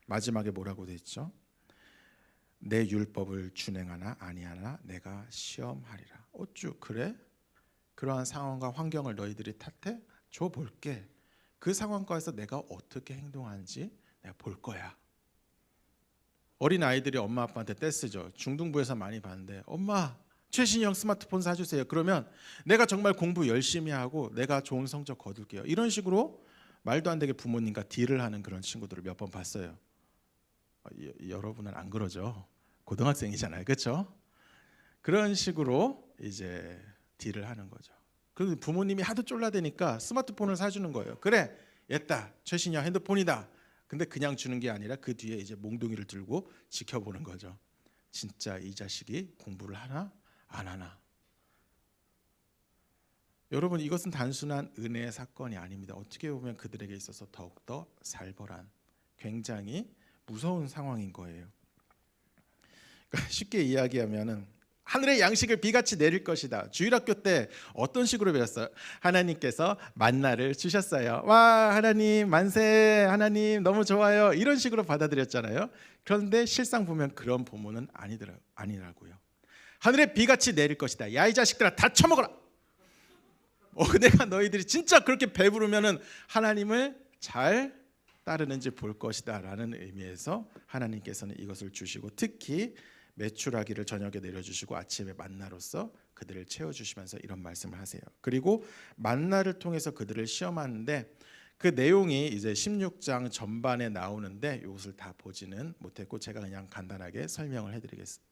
Speaker 4: 마지막에 뭐라고 돼 있죠? 내 율법을 준행하나 아니하나 내가 시험하리라. 어쭈 그래? 그러한 상황과 환경을 너희들이 탓해? 줘 볼게. 그 상황과에서 내가 어떻게 행동하는지 내가 볼 거야. 어린 아이들이 엄마 아빠한테 떼쓰죠. 중등부에서 많이 봤는데, 엄마 최신형 스마트폰 사주세요. 그러면 내가 정말 공부 열심히 하고 내가 좋은 성적 거둘게요. 이런 식으로 말도 안 되게 부모님과 딜을 하는 그런 친구들을 몇 번 봤어요. 여러분은 안 그러죠? 고등학생이잖아요, 그렇죠? 그런 식으로 이제 딜을 하는 거죠. 그리고 부모님이 하도 쫄라대니까 스마트폰을 사주는 거예요. 그래, 얘다 최신형 핸드폰이다. 근데 그냥 주는 게 아니라 그 뒤에 이제 몽둥이를 들고 지켜보는 거죠. 진짜 이 자식이 공부를 하나 안 하나. 여러분, 이것은 단순한 은혜의 사건이 아닙니다. 어떻게 보면 그들에게 있어서 더욱더 살벌한, 굉장히 무서운 상황인 거예요. 그러니까 쉽게 이야기하면은 하늘의 양식을 비같이 내릴 것이다. 주일학교 때 어떤 식으로 배웠어요? 하나님께서 만나를 주셨어요. 와, 하나님 만세, 하나님 너무 좋아요. 이런 식으로 받아들였잖아요. 그런데 실상 보면 그런 본문은 아니라고요. 하늘의 비같이 내릴 것이다. 야, 이 자식들아, 다 처먹어라. 내가 너희들이 진짜 그렇게 배부르면은 하나님을 잘 따르는지 볼 것이다 라는 의미에서 하나님께서는 이것을 주시고, 특히 메추라기를 저녁에 내려주시고 아침에 만나로서 그들을 채워주시면서 이런 말씀을 하세요. 그리고 만나를 통해서 그들을 시험하는데, 그 내용이 이제 16장 전반에 나오는데 이것을 다 보지는 못했고 제가 그냥 간단하게 설명을 해드리겠습니다.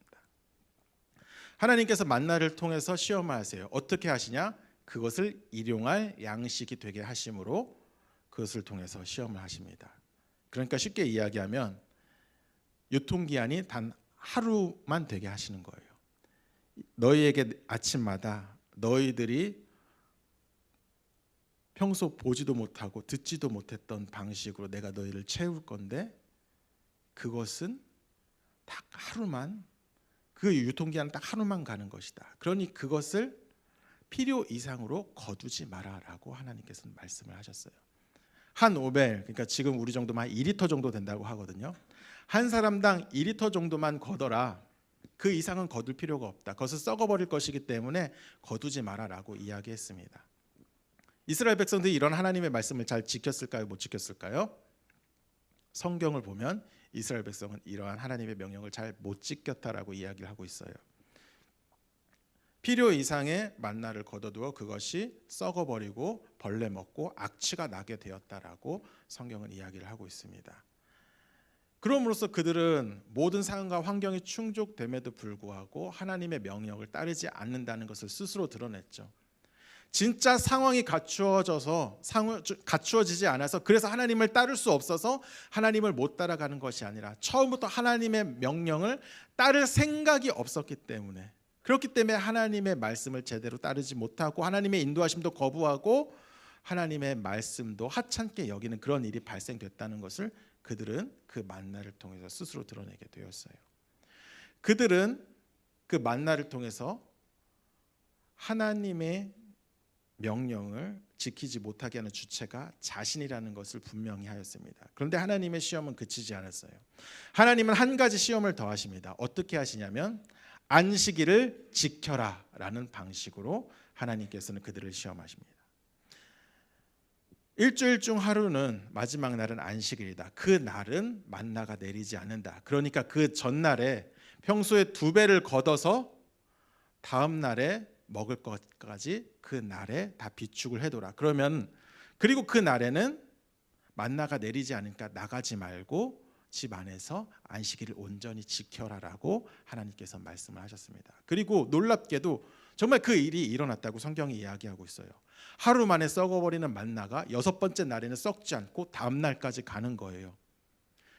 Speaker 4: 하나님께서 만나를 통해서 시험을 하세요. 어떻게 하시냐? 그것을 일용할 양식이 되게 하심으로 그것을 통해서 시험을 하십니다. 그러니까 쉽게 이야기하면 유통기한이 단 하루만 되게 하시는 거예요. 너희에게 아침마다 너희들이 평소 보지도 못하고 듣지도 못했던 방식으로 내가 너희를 채울 건데, 그것은 딱 하루만, 그 유통기한은 딱 하루만 가는 것이다. 그러니 그것을 필요 이상으로 거두지 마라라고 하나님께서는 말씀을 하셨어요. 한 오벨, 그러니까 지금 우리 정도면 2리터 정도 된다고 하거든요. 한 사람당 2리터 정도만 거둬라. 그 이상은 거둘 필요가 없다. 그것을 썩어버릴 것이기 때문에 거두지 마라라고 이야기했습니다. 이스라엘 백성들이 이런 하나님의 말씀을 잘 지켰을까요? 못 지켰을까요? 성경을 보면 이스라엘 백성은 이러한 하나님의 명령을 잘 못 지켰다라고 이야기를 하고 있어요. 필요 이상의 만나를 거둬두어 그것이 썩어버리고 벌레 먹고 악취가 나게 되었다라고 성경은 이야기를 하고 있습니다. 그럼으로써 그들은 모든 상황과 환경이 충족됨에도 불구하고 하나님의 명령을 따르지 않는다는 것을 스스로 드러냈죠. 진짜 상황이 갖추어지지 않아서, 그래서 하나님을 따를 수 없어서 하나님을 못 따라가는 것이 아니라 처음부터 하나님의 명령을 따를 생각이 없었기 때문에, 그렇기 때문에 하나님의 말씀을 제대로 따르지 못하고 하나님의 인도하심도 거부하고 하나님의 말씀도 하찮게 여기는 그런 일이 발생됐다는 것을 그들은 그 만나를 통해서 스스로 드러내게 되었어요. 그들은 그 만나를 통해서 하나님의 명령을 지키지 못하게 하는 주체가 자신이라는 것을 분명히 하였습니다. 그런데 하나님의 시험은 그치지 않았어요. 하나님은 한 가지 시험을 더 하십니다. 어떻게 하시냐면 안식일을 지켜라 라는 방식으로 하나님께서는 그들을 시험하십니다. 일주일 중 하루는, 마지막 날은 안식일이다. 그 날은 만나가 내리지 않는다. 그러니까 그 전날에 평소에 2배를 걷어서 다음 날에 먹을 것까지 그 날에 다 비축을 해둬라. 그리고 그 날에는 만나가 내리지 않으니까 나가지 말고 집 안에서 안식일을 온전히 지켜라라고 하나님께서 말씀을 하셨습니다. 그리고 놀랍게도 정말 그 일이 일어났다고 성경이 이야기하고 있어요. 하루 만에 썩어버리는 만나가 6번째 날에는 썩지 않고 다음 날까지 가는 거예요.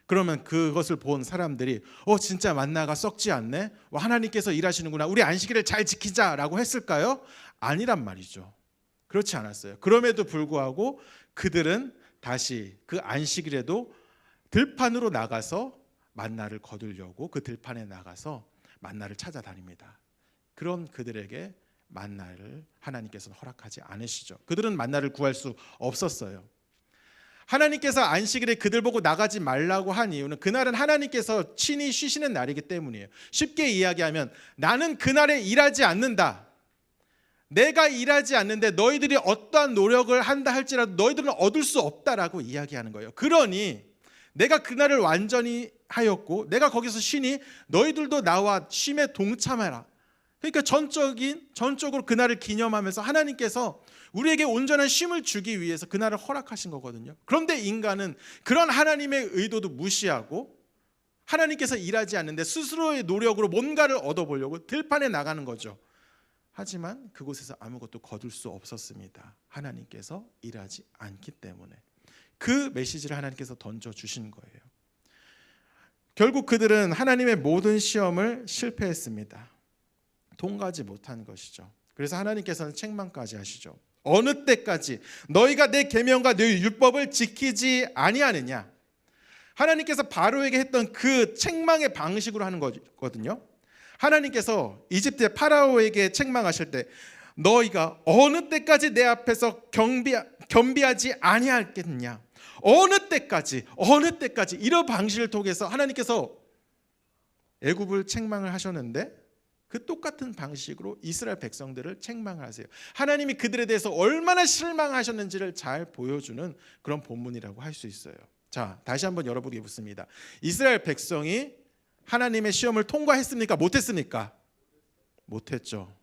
Speaker 4: 그러면 그것을 본 사람들이 진짜 만나가 썩지 않네? 하나님께서 일하시는구나. 우리 안식일을 잘 지키자라고 했을까요? 아니란 말이죠. 그렇지 않았어요. 그럼에도 불구하고 그들은 다시 그 안식일에도 들판으로 나가서 만나를 거두려고 그 들판에 나가서 만나를 찾아다닙니다. 그런 그들에게 만나를 하나님께서는 허락하지 않으시죠. 그들은 만나를 구할 수 없었어요. 하나님께서 안식일에 그들 보고 나가지 말라고 한 이유는 그날은 하나님께서 친히 쉬시는 날이기 때문이에요. 쉽게 이야기하면 나는 그날에 일하지 않는다. 내가 일하지 않는데 너희들이 어떠한 노력을 한다 할지라도 너희들은 얻을 수 없다라고 이야기하는 거예요. 그러니 내가 그날을 완전히 하였고 내가 거기서 쉬니 너희들도 나와 쉼에 동참하라. 그러니까 전적으로 그날을 기념하면서 하나님께서 우리에게 온전한 쉼을 주기 위해서 그날을 허락하신 거거든요. 그런데 인간은 그런 하나님의 의도도 무시하고 하나님께서 일하지 않는데 스스로의 노력으로 뭔가를 얻어보려고 들판에 나가는 거죠. 하지만 그곳에서 아무것도 거둘 수 없었습니다. 하나님께서 일하지 않기 때문에. 그 메시지를 하나님께서 던져주신 거예요. 결국 그들은 하나님의 모든 시험을 실패했습니다. 통과하지 못한 것이죠. 그래서 하나님께서는 책망까지 하시죠. 어느 때까지 너희가 내 계명과 내 율법을 지키지 아니하느냐. 하나님께서 바로에게 했던 그 책망의 방식으로 하는 거거든요. 하나님께서 이집트의 파라오에게 책망하실 때 너희가 어느 때까지 내 앞에서 겸비하지 아니하겠느냐. 어느 때까지 이런 방식을 통해서 하나님께서 애굽을 책망을 하셨는데 그 똑같은 방식으로 이스라엘 백성들을 책망을 하세요. 하나님이 그들에 대해서 얼마나 실망하셨는지를 잘 보여주는 그런 본문이라고 할 수 있어요. 자, 다시 한번 여러분에게 묻습니다. 이스라엘 백성이 하나님의 시험을 통과했습니까? 못했습니까? 못했죠.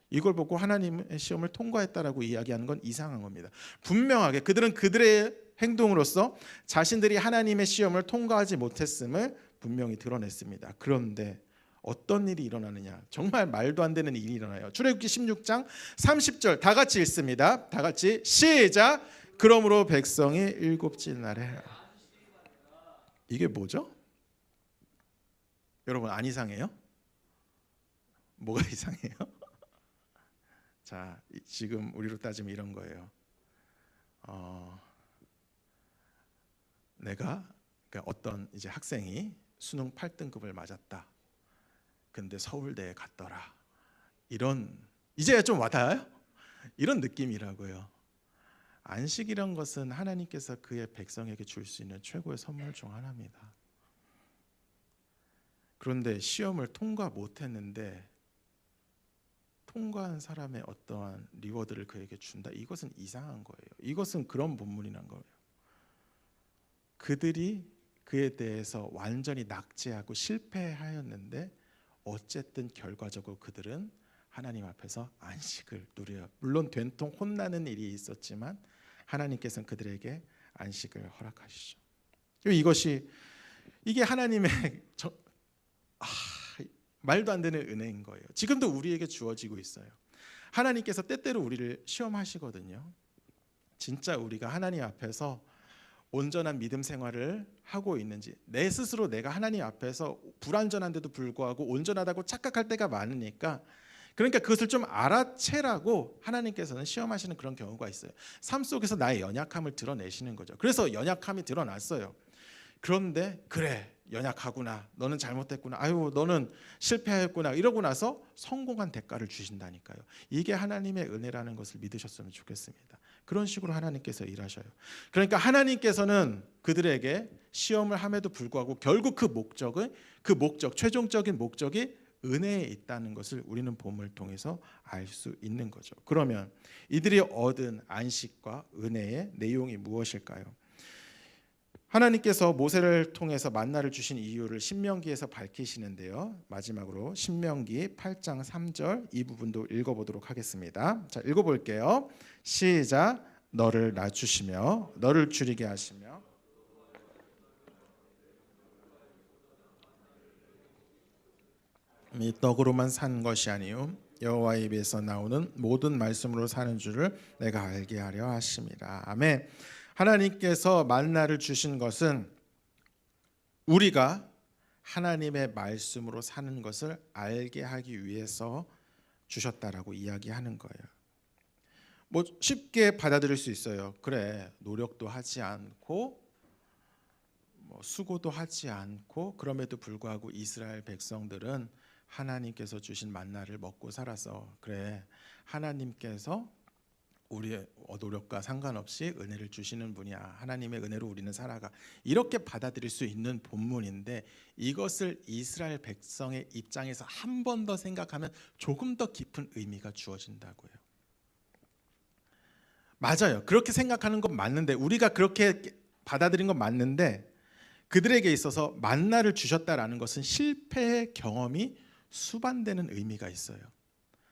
Speaker 4: 이걸 보고 하나님의 시험을 통과했다라고 이야기하는 건 이상한 겁니다. 분명하게 그들은 그들의 행동으로서 자신들이 하나님의 시험을 통과하지 못했음을 분명히 드러냈습니다. 그런데 어떤 일이 일어나느냐? 정말 말도 안 되는 일이 일어나요. 출애굽기 16장 30절 다 같이 읽습니다. 다 같이 시작. 그러므로 백성이 일곱째 날에. 이게 뭐죠? 여러분 안 이상해요? 뭐가 이상해요? 자, 지금 우리로 따지면 이런 거예요. 내가 그러니까 어떤 이제 학생이 수능 8등급을 맞았다. 근데 서울대에 갔더라. 이런 이제야 좀 와닿아요? 이런 느낌이라고요. 안식이란 것은 하나님께서 그의 백성에게 줄 수 있는 최고의 선물 중 하나입니다. 그런데 시험을 통과 못했는데 통과한 사람의 어떠한 리워드를 그에게 준다. 이것은 이상한 거예요. 이것은 그런 본문이란 거예요. 그들이 그에 대해서 완전히 낙제하고 실패하였는데 어쨌든 결과적으로 그들은 하나님 앞에서 안식을 누려요. 물론 된통 혼나는 일이 있었지만 하나님께서는 그들에게 안식을 허락하시죠. 이게 하나님의 말도 안 되는 은혜인 거예요. 지금도 우리에게 주어지고 있어요. 하나님께서 때때로 우리를 시험하시거든요. 진짜 우리가 하나님 앞에서 온전한 믿음 생활을 하고 있는지, 내 스스로 내가 하나님 앞에서 불완전한데도 불구하고 온전하다고 착각할 때가 많으니까, 그러니까 그것을 좀 알아채라고 하나님께서는 시험하시는 그런 경우가 있어요. 삶 속에서 나의 연약함을 드러내시는 거죠. 그래서 연약함이 드러났어요. 그런데 그래, 연약하구나, 너는 잘못했구나, 아유 너는 실패했구나, 이러고 나서 성공한 대가를 주신다니까요. 이게 하나님의 은혜라는 것을 믿으셨으면 좋겠습니다. 그런 식으로 하나님께서 일하셔요. 그러니까 하나님께서는 그들에게 시험을 함에도 불구하고 결국 그 목적, 최종적인 목적이 은혜에 있다는 것을 우리는 본문을 통해서 알 수 있는 거죠. 그러면 이들이 얻은 안식과 은혜의 내용이 무엇일까요? 하나님께서 모세를 통해서 만나를 주신 이유를 신명기에서 밝히시는데요. 마지막으로 신명기 8장 3절 이 부분도 읽어보도록 하겠습니다. 자, 읽어볼게요. 시작. 너를 낮추시며 너를 줄이게 하시며 이 떡으로만 산 것이 아니요 여호와의 입에서 나오는 모든 말씀으로 사는 줄을 내가 알게 하려 하심이라. 아멘. 하나님께서 만나를 주신 것은 우리가 하나님의 말씀으로 사는 것을 알게 하기 위해서 주셨다라고 이야기하는 거예요. 뭐 쉽게 받아들일 수 있어요. 그래, 노력도 하지 않고 수고도 하지 않고 그럼에도 불구하고 이스라엘 백성들은 하나님께서 주신 만나를 먹고 살아서 그래, 하나님께서 우리의 노력과 상관없이 은혜를 주시는 분이야. 하나님의 은혜로 우리는 살아가. 이렇게 받아들일 수 있는 본문인데 이것을 이스라엘 백성의 입장에서 한 번 더 생각하면 조금 더 깊은 의미가 주어진다고요. 맞아요. 그렇게 생각하는 건 맞는데, 우리가 그렇게 받아들인 건 맞는데, 그들에게 있어서 만나를 주셨다라는 것은 실패의 경험이 수반되는 의미가 있어요.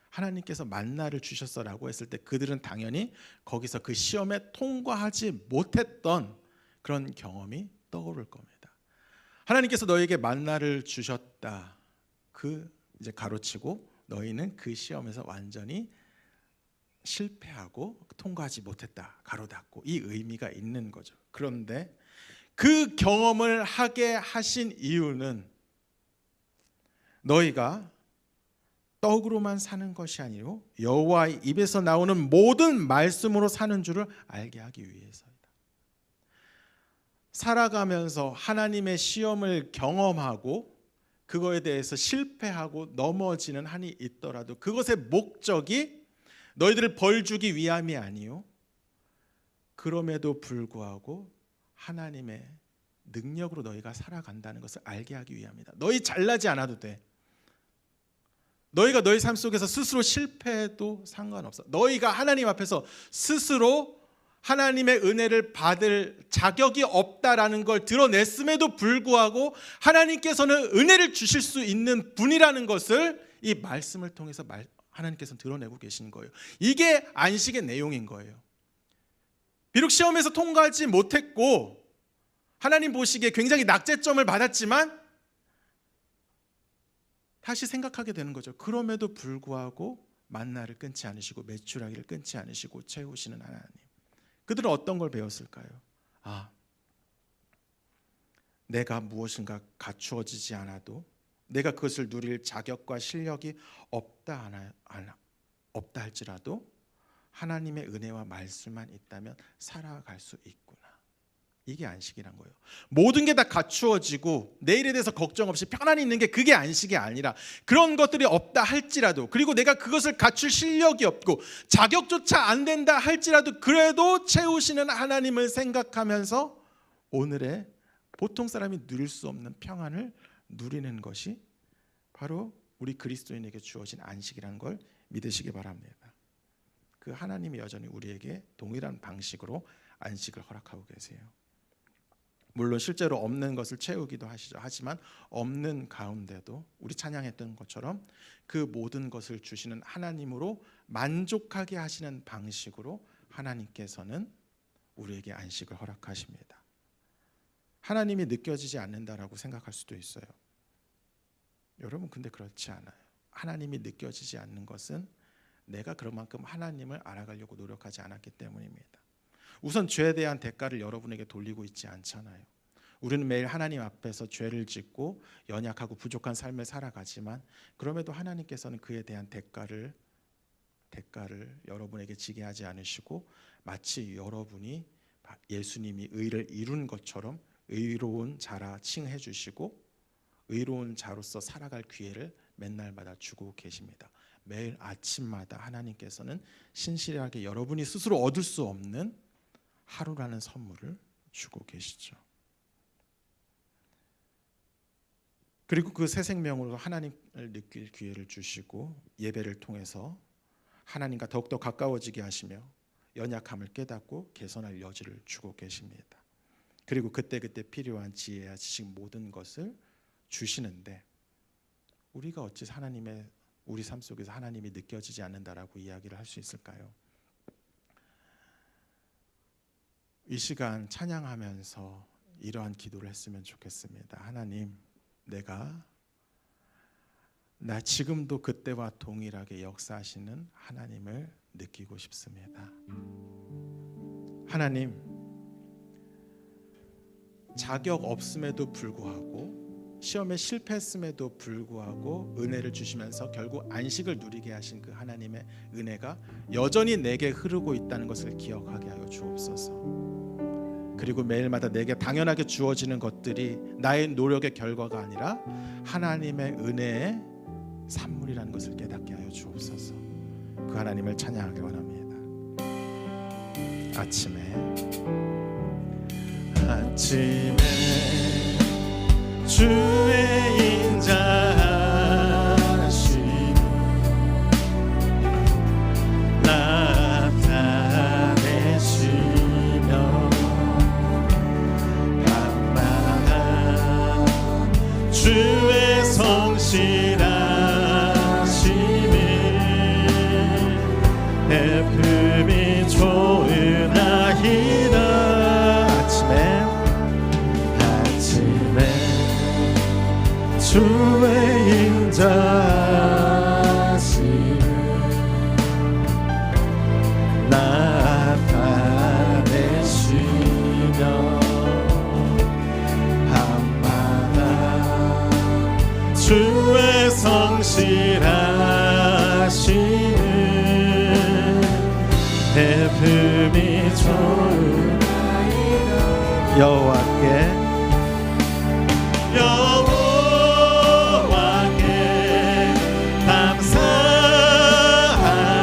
Speaker 4: 하나님께서 만나를 주셨어라고 했을 때 그들은 당연히 거기서 그 시험에 통과하지 못했던 그런 경험이 떠오를 겁니다. 하나님께서 너에게 만나를 주셨다. 이제 가로치고 너희는 그 시험에서 완전히 실패하고 통과하지 못했다. 가로 닫고 이 의미가 있는 거죠. 그런데 그 경험을 하게 하신 이유는 너희가 떡으로만 사는 것이 아니요 여호와의 입에서 나오는 모든 말씀으로 사는 줄을 알게 하기 위해서이다. 살아가면서 하나님의 시험을 경험하고 그거에 대해서 실패하고 넘어지는 한이 있더라도 그것의 목적이 너희들을 벌 주기 위함이 아니요 그럼에도 불구하고 하나님의 능력으로 너희가 살아간다는 것을 알게 하기 위함이다. 너희 잘나지 않아도 돼. 너희가 너희 삶 속에서 스스로 실패해도 상관없어. 너희가 하나님 앞에서 스스로 하나님의 은혜를 받을 자격이 없다라는 걸 드러냈음에도 불구하고 하나님께서는 은혜를 주실 수 있는 분이라는 것을 이 말씀을 통해서 하나님께서는 드러내고 계신 거예요. 이게 안식의 내용인 거예요. 비록 시험에서 통과하지 못했고 하나님 보시기에 굉장히 낙제점을 받았지만 다시 생각하게 되는 거죠. 그럼에도 불구하고 만나를 끊지 않으시고 메추라기를 끊지 않으시고 채우시는 하나님. 그들은 어떤 걸 배웠을까요? 내가 무엇인가 갖추어지지 않아도 내가 그것을 누릴 자격과 실력이 없다 할지라도 하나님의 은혜와 말씀만 있다면 살아갈 수 있구나. 이게 안식이란 거예요. 모든 게 다 갖추어지고 내일에 대해서 걱정 없이 편안히 있는 게 그게 안식이 아니라 그런 것들이 없다 할지라도 그리고 내가 그것을 갖출 실력이 없고 자격조차 안 된다 할지라도 그래도 채우시는 하나님을 생각하면서 오늘의 보통 사람이 누릴 수 없는 평안을 누리는 것이 바로 우리 그리스도인에게 주어진 안식이라는 걸 믿으시기 바랍니다. 그 하나님이 여전히 우리에게 동일한 방식으로 안식을 허락하고 계세요. 물론 실제로 없는 것을 채우기도 하시죠. 하지만 없는 가운데도 우리 찬양했던 것처럼 그 모든 것을 주시는 하나님으로 만족하게 하시는 방식으로 하나님께서는 우리에게 안식을 허락하십니다. 하나님이 느껴지지 않는다라고 생각할 수도 있어요. 여러분 근데 그렇지 않아요. 하나님이 느껴지지 않는 것은 내가 그만큼 하나님을 알아가려고 노력하지 않았기 때문입니다. 우선 죄에 대한 대가를 여러분에게 돌리고 있지 않잖아요. 우리는 매일 하나님 앞에서 죄를 짓고 연약하고 부족한 삶을 살아가지만 그럼에도 하나님께서는 그에 대한 대가를 여러분에게 지게 하지 않으시고 마치 여러분이 예수님이 의를 이룬 것처럼 의로운 자라 칭해 주시고 의로운 자로서 살아갈 기회를 맨날마다 주고 계십니다. 매일 아침마다 하나님께서는 신실하게 여러분이 스스로 얻을 수 없는 하루라는 선물을 주고 계시죠. 그리고 그 새 생명으로 하나님을 느낄 기회를 주시고 예배를 통해서 하나님과 더욱더 가까워지게 하시며 연약함을 깨닫고 개선할 여지를 주고 계십니다. 그리고 그때그때 필요한 지혜와 지식 모든 것을 주시는데 우리가 어찌 우리 삶 속에서 하나님이 느껴지지 않는다라고 이야기를 할 수 있을까요? 이 시간 찬양하면서 이러한 기도를 했으면 좋겠습니다. 하나님, 나 지금도 그때와 동일하게 역사하시는 하나님을 느끼고 싶습니다. 하나님, 자격 없음에도 불구하고 시험에 실패했음에도 불구하고 은혜를 주시면서 결국 안식을 누리게 하신 그 하나님의 은혜가 여전히 내게 흐르고 있다는 것을 기억하게 하여 주옵소서. 그리고 매일마다 내게 당연하게 주어지는 것들이 나의 노력의 결과가 아니라 하나님의 은혜의 산물이라는 것을 깨닫게 하여 주옵소서. 그 하나님을 찬양하기 원합니다. 아침에 주의 인자하심이 나타내시며 밤마다 주의 성실하심이 애품이 좋은 아이다. 주의 인자하심을 나타내시며 밤마다 주의 성실한 슬픔이 좋은 여호와께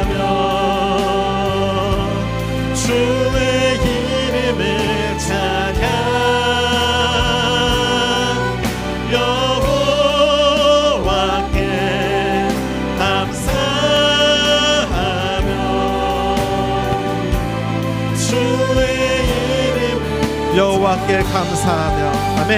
Speaker 4: 감사하며 주의 이름을 찬양 여호와께 감사하며 주의 이름 여호와께 감사하며 아멘.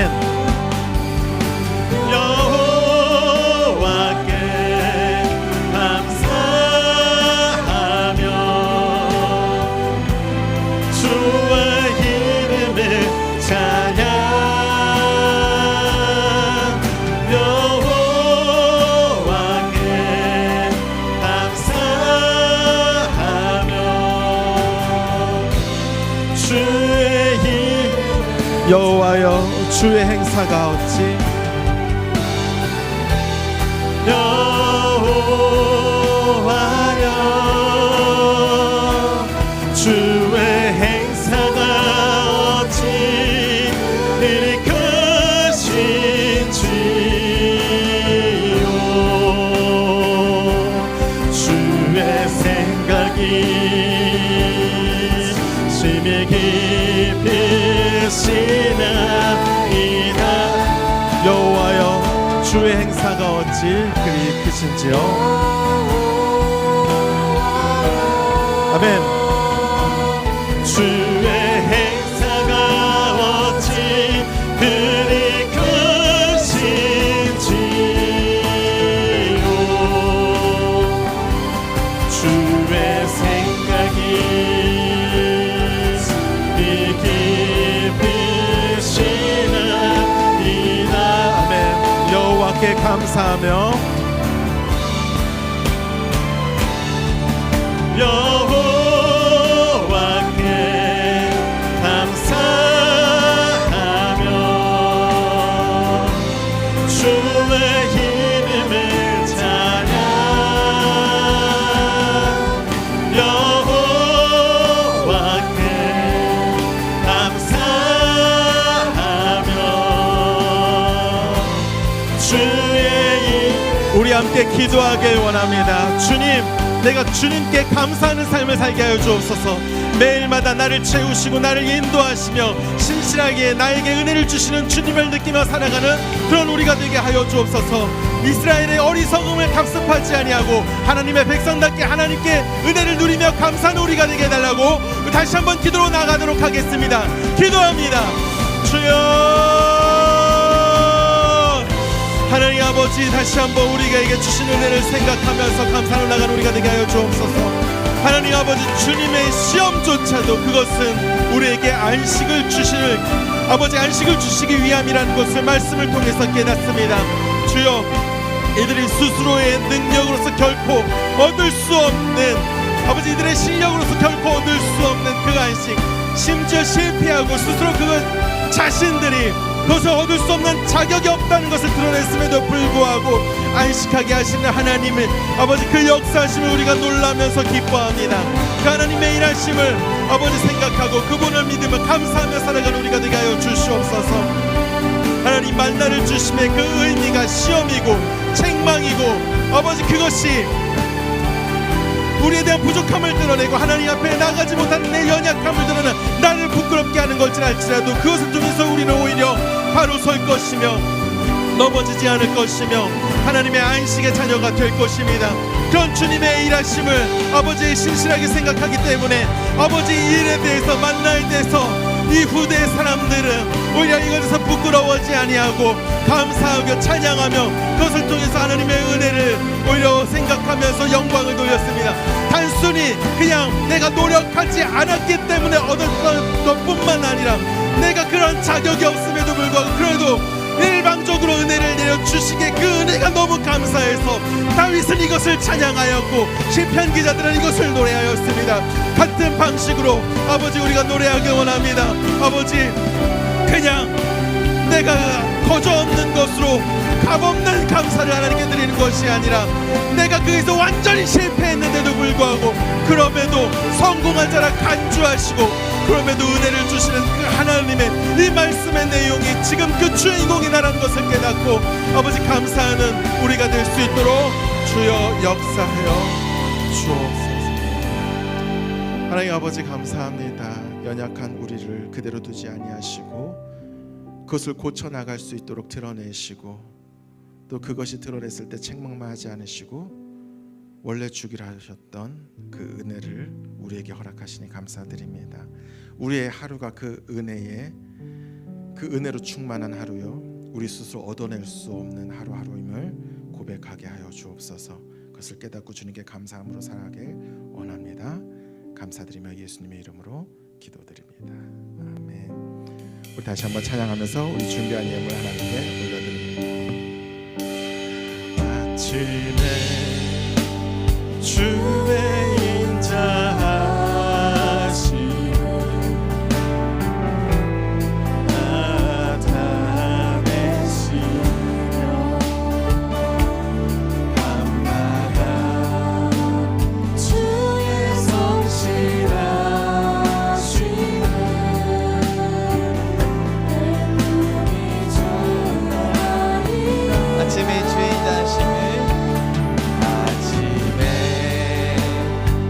Speaker 4: 여호와여 주의 행사가 어찌 여호와여 주의 행사가 어찌 이리 크신지요 주의 생각이 심히 깊으시나이다 여호와여 주의 행사가 어찌 그리 크신지요 아멘. 주의 행사가 어찌 그리 크신지요 주의 생각이 깊으시나이다 아멘. 여호와께 감사하며 여호와께 감사하며 주의 이름을 찬양 여호와께 감사하며 주의 우리 함께 기도하길 원합니다. 주님 내가 주님께 감사하는 삶을 살게 하여 주옵소서. 매일마다 나를 채우시고 나를 인도하시며 신실하게 나에게 은혜를 주시는 주님을 느끼며 살아가는 그런 우리가 되게 하여 주옵소서. 이스라엘의 어리석음을 답습하지 아니하고 하나님의 백성답게 하나님께 은혜를 누리며 감사하는 우리가 되게 해달라고 다시 한번 기도로 나가도록 하겠습니다. 기도합니다. 주여 하나님 아버지 다시 한번 우리에게 주신 은혜를 생각하면서 감사를 나가는 우리가 되게 하여 주옵소서. 하나님 아버지 주님의 시험조차도 그것은 우리에게 안식을 주시는 아버지 안식을 주시기 위함이라는 것을 말씀을 통해서 깨닫습니다. 주여 이들이 스스로의 능력으로서 결코 얻을 수 없는 아버지 이들의 실력으로서 결코 얻을 수 없는 그 안식 심지어 실패하고 스스로 그것 자신들이 그것을 얻을 수 없는 자격이 없다는 것을 드러냈음에도 불구하고 안식하게 하시는 하나님의 아버지 그 역사하심을 우리가 놀라면서 기뻐합니다. 그 하나님의 일하심을 아버지 생각하고 그분을 믿으며 감사하며 살아가는 우리가 되게 하여 주시옵소서. 하나님 만나를 주심의 그 의미가 시험이고 책망이고 아버지 그것이 우리에 대한 부족함을 드러내고 하나님 앞에 나가지 못하는 내 연약함을 드러내 나를 부끄럽게 하는 걸지랄지라도 그것을 통해서 우리는 오히려 바로 설 것이며 넘어지지 않을 것이며 하나님의 안식의 자녀가 될 것입니다. 그런 주님의 일하심을 아버지 신실하게 생각하기 때문에 아버지 일에 대해서 만나에 대해서 이 후대의 사람들은 오히려 이것에서 부끄러워하지 아니하고 감사하며 찬양하며 그것을 통해서 하나님의 은혜를 오히려 생각하면서 영광을 돌렸습니다. 단순히 그냥 내가 노력하지 않았기 때문에 얻었던 것뿐만 아니라 내가 그런 자격이 없음에도 불구하고 그래도 일방적으로 은혜를 내려주시기에 그 은혜가 너무 감사해서 다윗은 이것을 찬양하였고 시편 기자들은 이것을 노래하였습니다. 같은 방식으로 아버지 우리가 노래하기 원합니다. 아버지 그냥 내가 거저 없는 것으로 값없는 감사를 하나님께 드리는 것이 아니라 내가 거기서 완전히 실패했는데도 불구하고 그럼에도 성공한 자라 간주하시고 그럼에도 은혜를 주시는 그 하나님의 이 말씀의 내용이 지금 그 주인공이 나라는 것을 깨닫고 아버지 감사하는 우리가 될 수 있도록 주여 역사하여 주옵소서. 하나님 아버지 감사합니다. 연약한 우리를 그대로 두지 아니하시고 그것을 고쳐나갈 수 있도록 드러내시고 또 그것이 드러냈을 때 책망만 하지 않으시고 원래 주기로 하셨던 그 은혜를 우리에게 허락하시니 감사드립니다. 우리의 하루가 그 은혜로 충만한 하루요 우리 스스로 얻어낼 수 없는 하루하루임을 고백하게 하여 주옵소서. 그것을 깨닫고 주님께 감사함으로 살아가길 원합니다. 감사드리며 예수님의 이름으로 기도드립니다. 아멘. 우리 다시 한번 찬양하면서 우리 준비한 예물 하나님께 올려드립니다. 아침에 주의 인자하심을 나타내시며 밤마다
Speaker 2: 주의 성실하심을 내 눈이 전하리라.
Speaker 1: 아침에 주의 인자하심을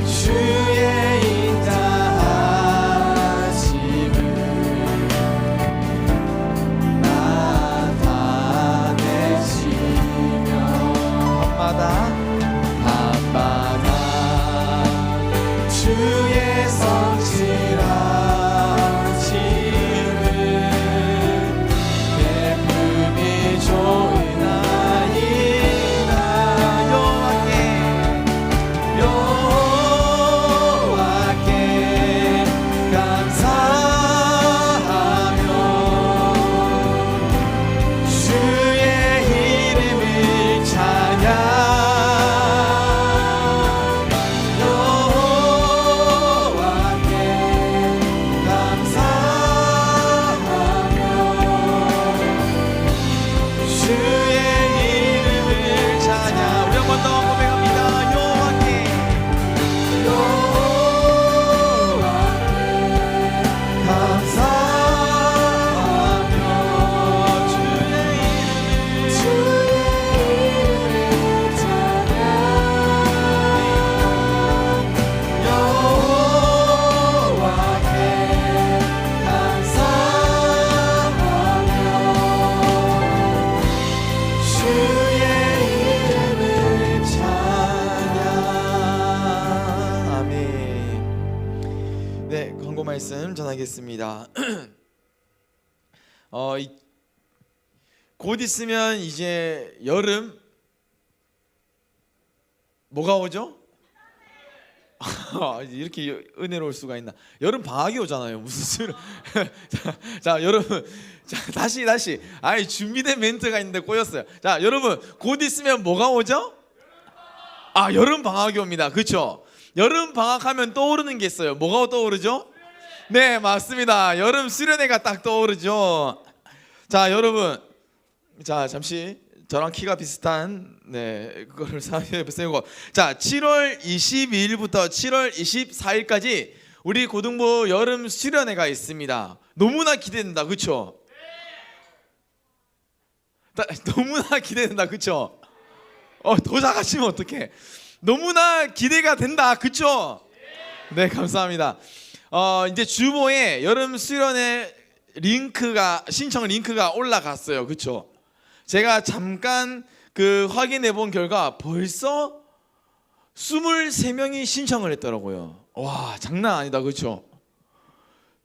Speaker 2: 주의 인자하심을 나타내시며 밤마다 주의 성실하심을 베품이 좋으나이다. 여호와께 감사하며 주의 이름을 찬양. 여호와께 감사하며 주의 이름을 찬양. 우리 한 번 더 고백합니다. 여호와께 감사하며 주의 이름을 찬양. 여호와께 감사하며 주의 이름을 찬양. 아멘. 네, 광고 말씀 전하겠습니다. 곧 있으면 이제 여름 뭐가 오죠? 이렇게 은혜로울 수가 있나? 여름 방학이 오잖아요. 무슨 자, 여러분, 자, 다시 아이 준비된 멘트가 있는데 꼬였어요. 자, 여러분, 곧 있으면 뭐가 오죠? 여름 방학이 옵니다. 그렇죠? 여름 방학하면 떠오르는 게 있어요. 뭐가 떠오르죠? 네, 맞습니다. 여름 수련회가 딱 떠오르죠. 자, 여러분, 자, 잠시 저랑 키가 비슷한 그거를 사회에 세우고, 자, 7월 22일부터 7월 24일까지 우리 고등부 여름 수련회가 있습니다. 너무나 기대된다, 그렇죠? 너무나 기대된다, 그렇죠? 더 작아지면 어떡해? 너무나 기대가 된다, 그렇죠? 네, 감사합니다. 이제 주보에 여름 수련회 신청 링크가 올라갔어요, 그렇죠? 제가 잠깐 확인해 본 결과 벌써 23명이 신청을 했더라고요. 와, 장난 아니다, 그렇죠?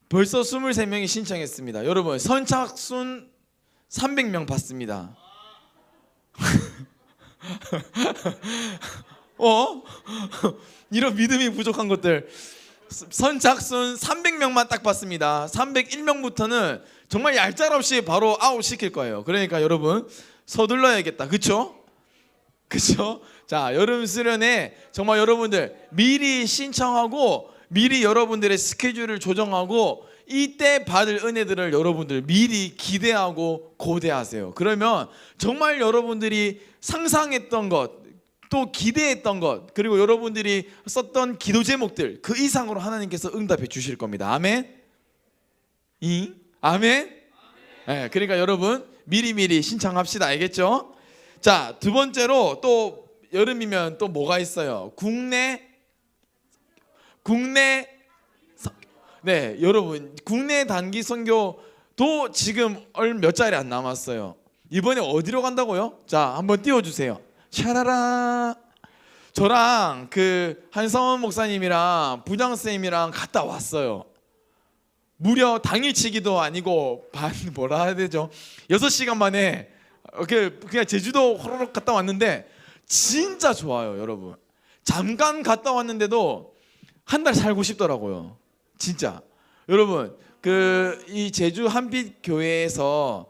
Speaker 2: 벌써 23명이 신청했습니다. 여러분, 선착순 300명 받습니다. 이런 믿음이 부족한 것들. 선착순 300명만 딱 받습니다. 301명부터는 정말 얄짤없이 바로 아웃 시킬 거예요. 그러니까 여러분 서둘러야겠다. 그쵸? 자, 여름 수련회 정말 여러분들 미리 신청하고 미리 여러분들의 스케줄을 조정하고 이때 받을 은혜들을 여러분들 미리 기대하고 고대하세요. 그러면 정말 여러분들이 상상했던 것, 또 기대했던 것, 그리고 여러분들이 썼던 기도 제목들 그 이상으로 하나님께서 응답해 주실 겁니다. 아멘? 아멘? 네, 그러니까 여러분 미리미리 신청합시다. 알겠죠? 자, 두 번째로 또 여름이면 또 뭐가 있어요? 네, 여러분 국내 단기 선교도 지금 몇 자리 안 남았어요. 이번에 어디로 간다고요? 자, 한번 띄워주세요. 샤라라. 저랑 그 한성원 목사님이랑 부장 선생님이랑 갔다 왔어요. 무려 당일치기도 아니고 뭐라 해야 되죠? 6시간 만에 그냥 제주도 호로록 갔다 왔는데 진짜 좋아요, 여러분. 잠깐 갔다 왔는데도 한 달 살고 싶더라고요. 진짜. 여러분, 이 제주 한빛 교회에서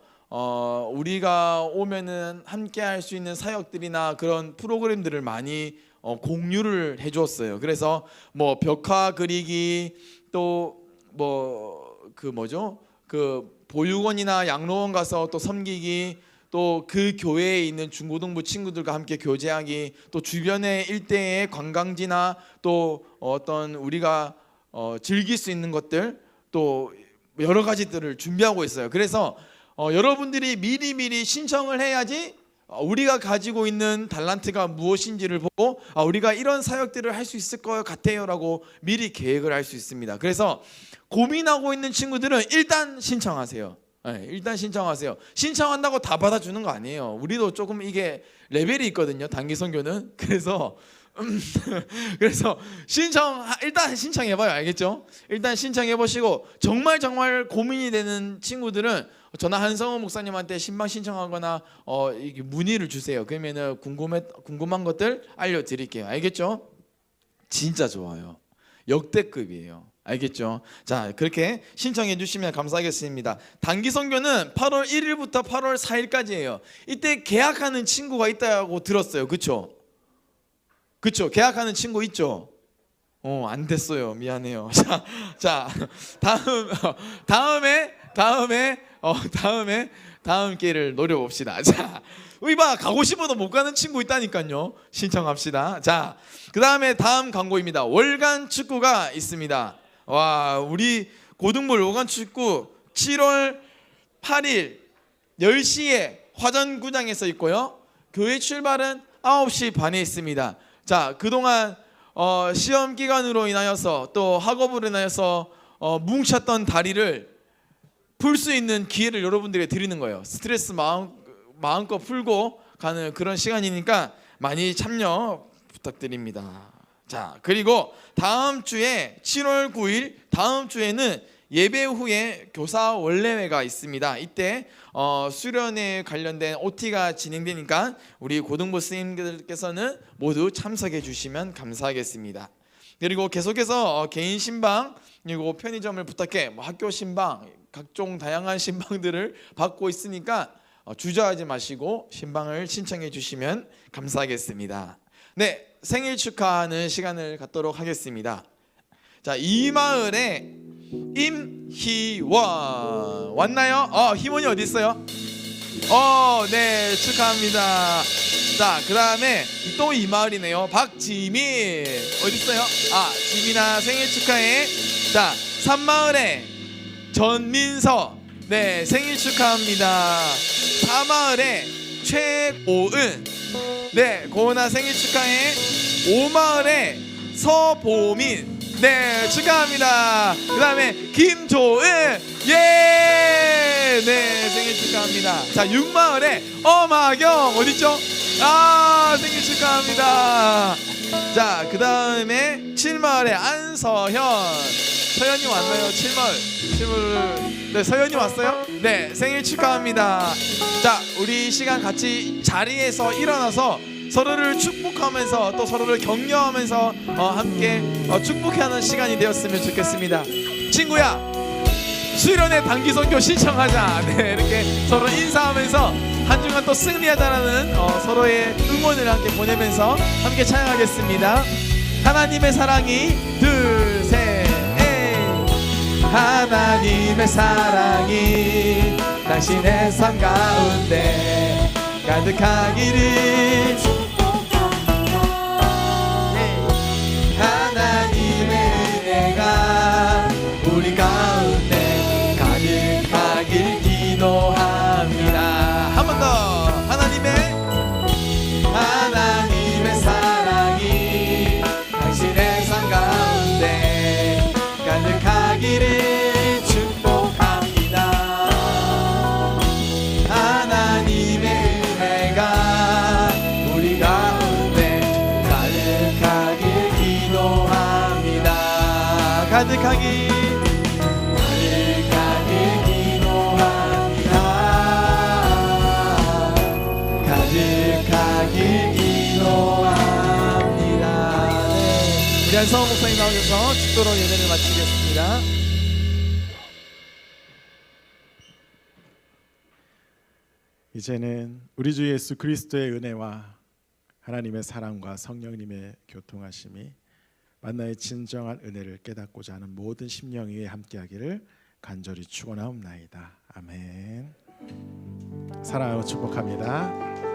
Speaker 2: 우리가 오면은 함께 할 수 있는 사역들이나 그런 프로그램들을 많이 공유를 해주었어요. 그래서 뭐 벽화 그리기, 또 보육원이나 양로원 가서 또 섬기기, 또 그 교회에 있는 중고등부 친구들과 함께 교제하기, 또 주변의 일대의 관광지나 또 어떤 우리가 즐길 수 있는 것들, 또 여러 가지들을 준비하고 있어요. 그래서 여러분들이 미리미리 신청을 해야지 우리가 가지고 있는 달란트가 무엇인지를 보고 우리가 이런 사역들을 할 수 있을 것 같아요 라고 미리 계획을 할 수 있습니다. 그래서 고민하고 있는 친구들은 일단 신청하세요. 네, 일단 신청하세요. 신청한다고 다 받아주는 거 아니에요. 우리도 조금 이게 레벨이 있거든요, 단기 선교는. 그래서 일단 신청해봐요. 알겠죠? 일단 신청해보시고 정말 고민이 되는 친구들은 저나 한성호 목사님한테 신방 신청하거나 문의를 주세요. 그러면은 궁금한 것들 알려드릴게요. 알겠죠? 진짜 좋아요. 역대급이에요. 알겠죠? 자, 그렇게 신청해 주시면 감사하겠습니다. 단기 선교는 8월 1일부터 8월 4일까지예요. 이때 계약하는 친구가 있다고 들었어요. 그쵸? 계약하는 친구 있죠? 안 됐어요. 미안해요. 자, 다음 기회를 노려봅시다. 자, 의바 가고 싶어도 못 가는 친구 있다니까요. 신청합시다. 자, 그 다음에 다음 광고입니다. 월간 축구가 있습니다. 와, 우리 고등부 월간 축구 7월 8일 10시에 화전구장에서 있고요. 교회 출발은 9시 반에 있습니다. 자, 그동안 시험 기간으로 인하여서 또 학업으로 인하여서 뭉쳤던 다리를 풀 수 있는 기회를 여러분들에게 드리는 거예요. 스트레스 마음껏 풀고 가는 그런 시간이니까 많이 참여 부탁드립니다. 자, 그리고 다음 주에 7월 9일 다음 주에는 예배 후에 교사 원래회가 있습니다. 이때 수련회 관련된 OT가 진행되니까 우리 고등부 스님들께서는 모두 참석해 주시면 감사하겠습니다. 그리고 계속해서 개인 신방 그리고 편의점을 부탁해 학교 신방 각종 다양한 신방들을 받고 있으니까 주저하지 마시고 신방을 신청해 주시면 감사하겠습니다. 네, 생일 축하하는 시간을 갖도록 하겠습니다. 자, 이 마을에 임희원 왔나요? 희원이 어디 있어요? 네, 축하합니다. 자, 그 다음에 또 이 마을이네요. 박지민 어디 있어요? 지민아 생일 축하해. 자, 산마을에 전민서 네, 생일 축하합니다. 사마을에 최고은 네, 고은아 생일 축하해. 오마을에 서보민 네, 축하합니다. 그 다음에 김조은 네, 생일 축하합니다. 자, 6마을에 엄하경 어딨죠? 생일 축하합니다. 자, 그 다음에 7마을에 안서현 서현이 왔나요? 7마을 네, 서현이 왔어요? 네, 생일 축하합니다. 자, 우리 이 시간 같이 자리에서 일어나서 서로를 축복하면서 또 서로를 격려하면서 함께 축복하는 시간이 되었으면 좋겠습니다. 친구야, 수련회 단기 선교 신청하자. 네, 이렇게 서로 인사하면서 한 주간 또 승리하자라는 서로의 응원을 함께 보내면서 함께 찬양하겠습니다. 하나님의 사랑이 둘, 셋, 넷. 하나님의 사랑이 당신의 삶 가운데 가득하기를 하나님의 은혜가 우리 가운데 가득하길 기도합니다. 한 번 더. 하나님의 사랑이 당신의 삶 가운데 가득하기를 축복합니다. 하나님의 은혜가 우리 가운데 가득하길 기도합니다. 가득하길 기도합니다. 가득하길 기도합니다. 네. 우리 한성원 목사님 나오셔서 축도로 예배를 마치겠습니다.
Speaker 4: 이제는 우리 주 예수 그리스도의 은혜와 하나님의 사랑과 성령님의 교통하심이 만나의 진정한 은혜를 깨닫고자 하는 모든 심령 위에 함께하기를 간절히 축원하옵나이다. 아멘. 사랑하고 축복합니다.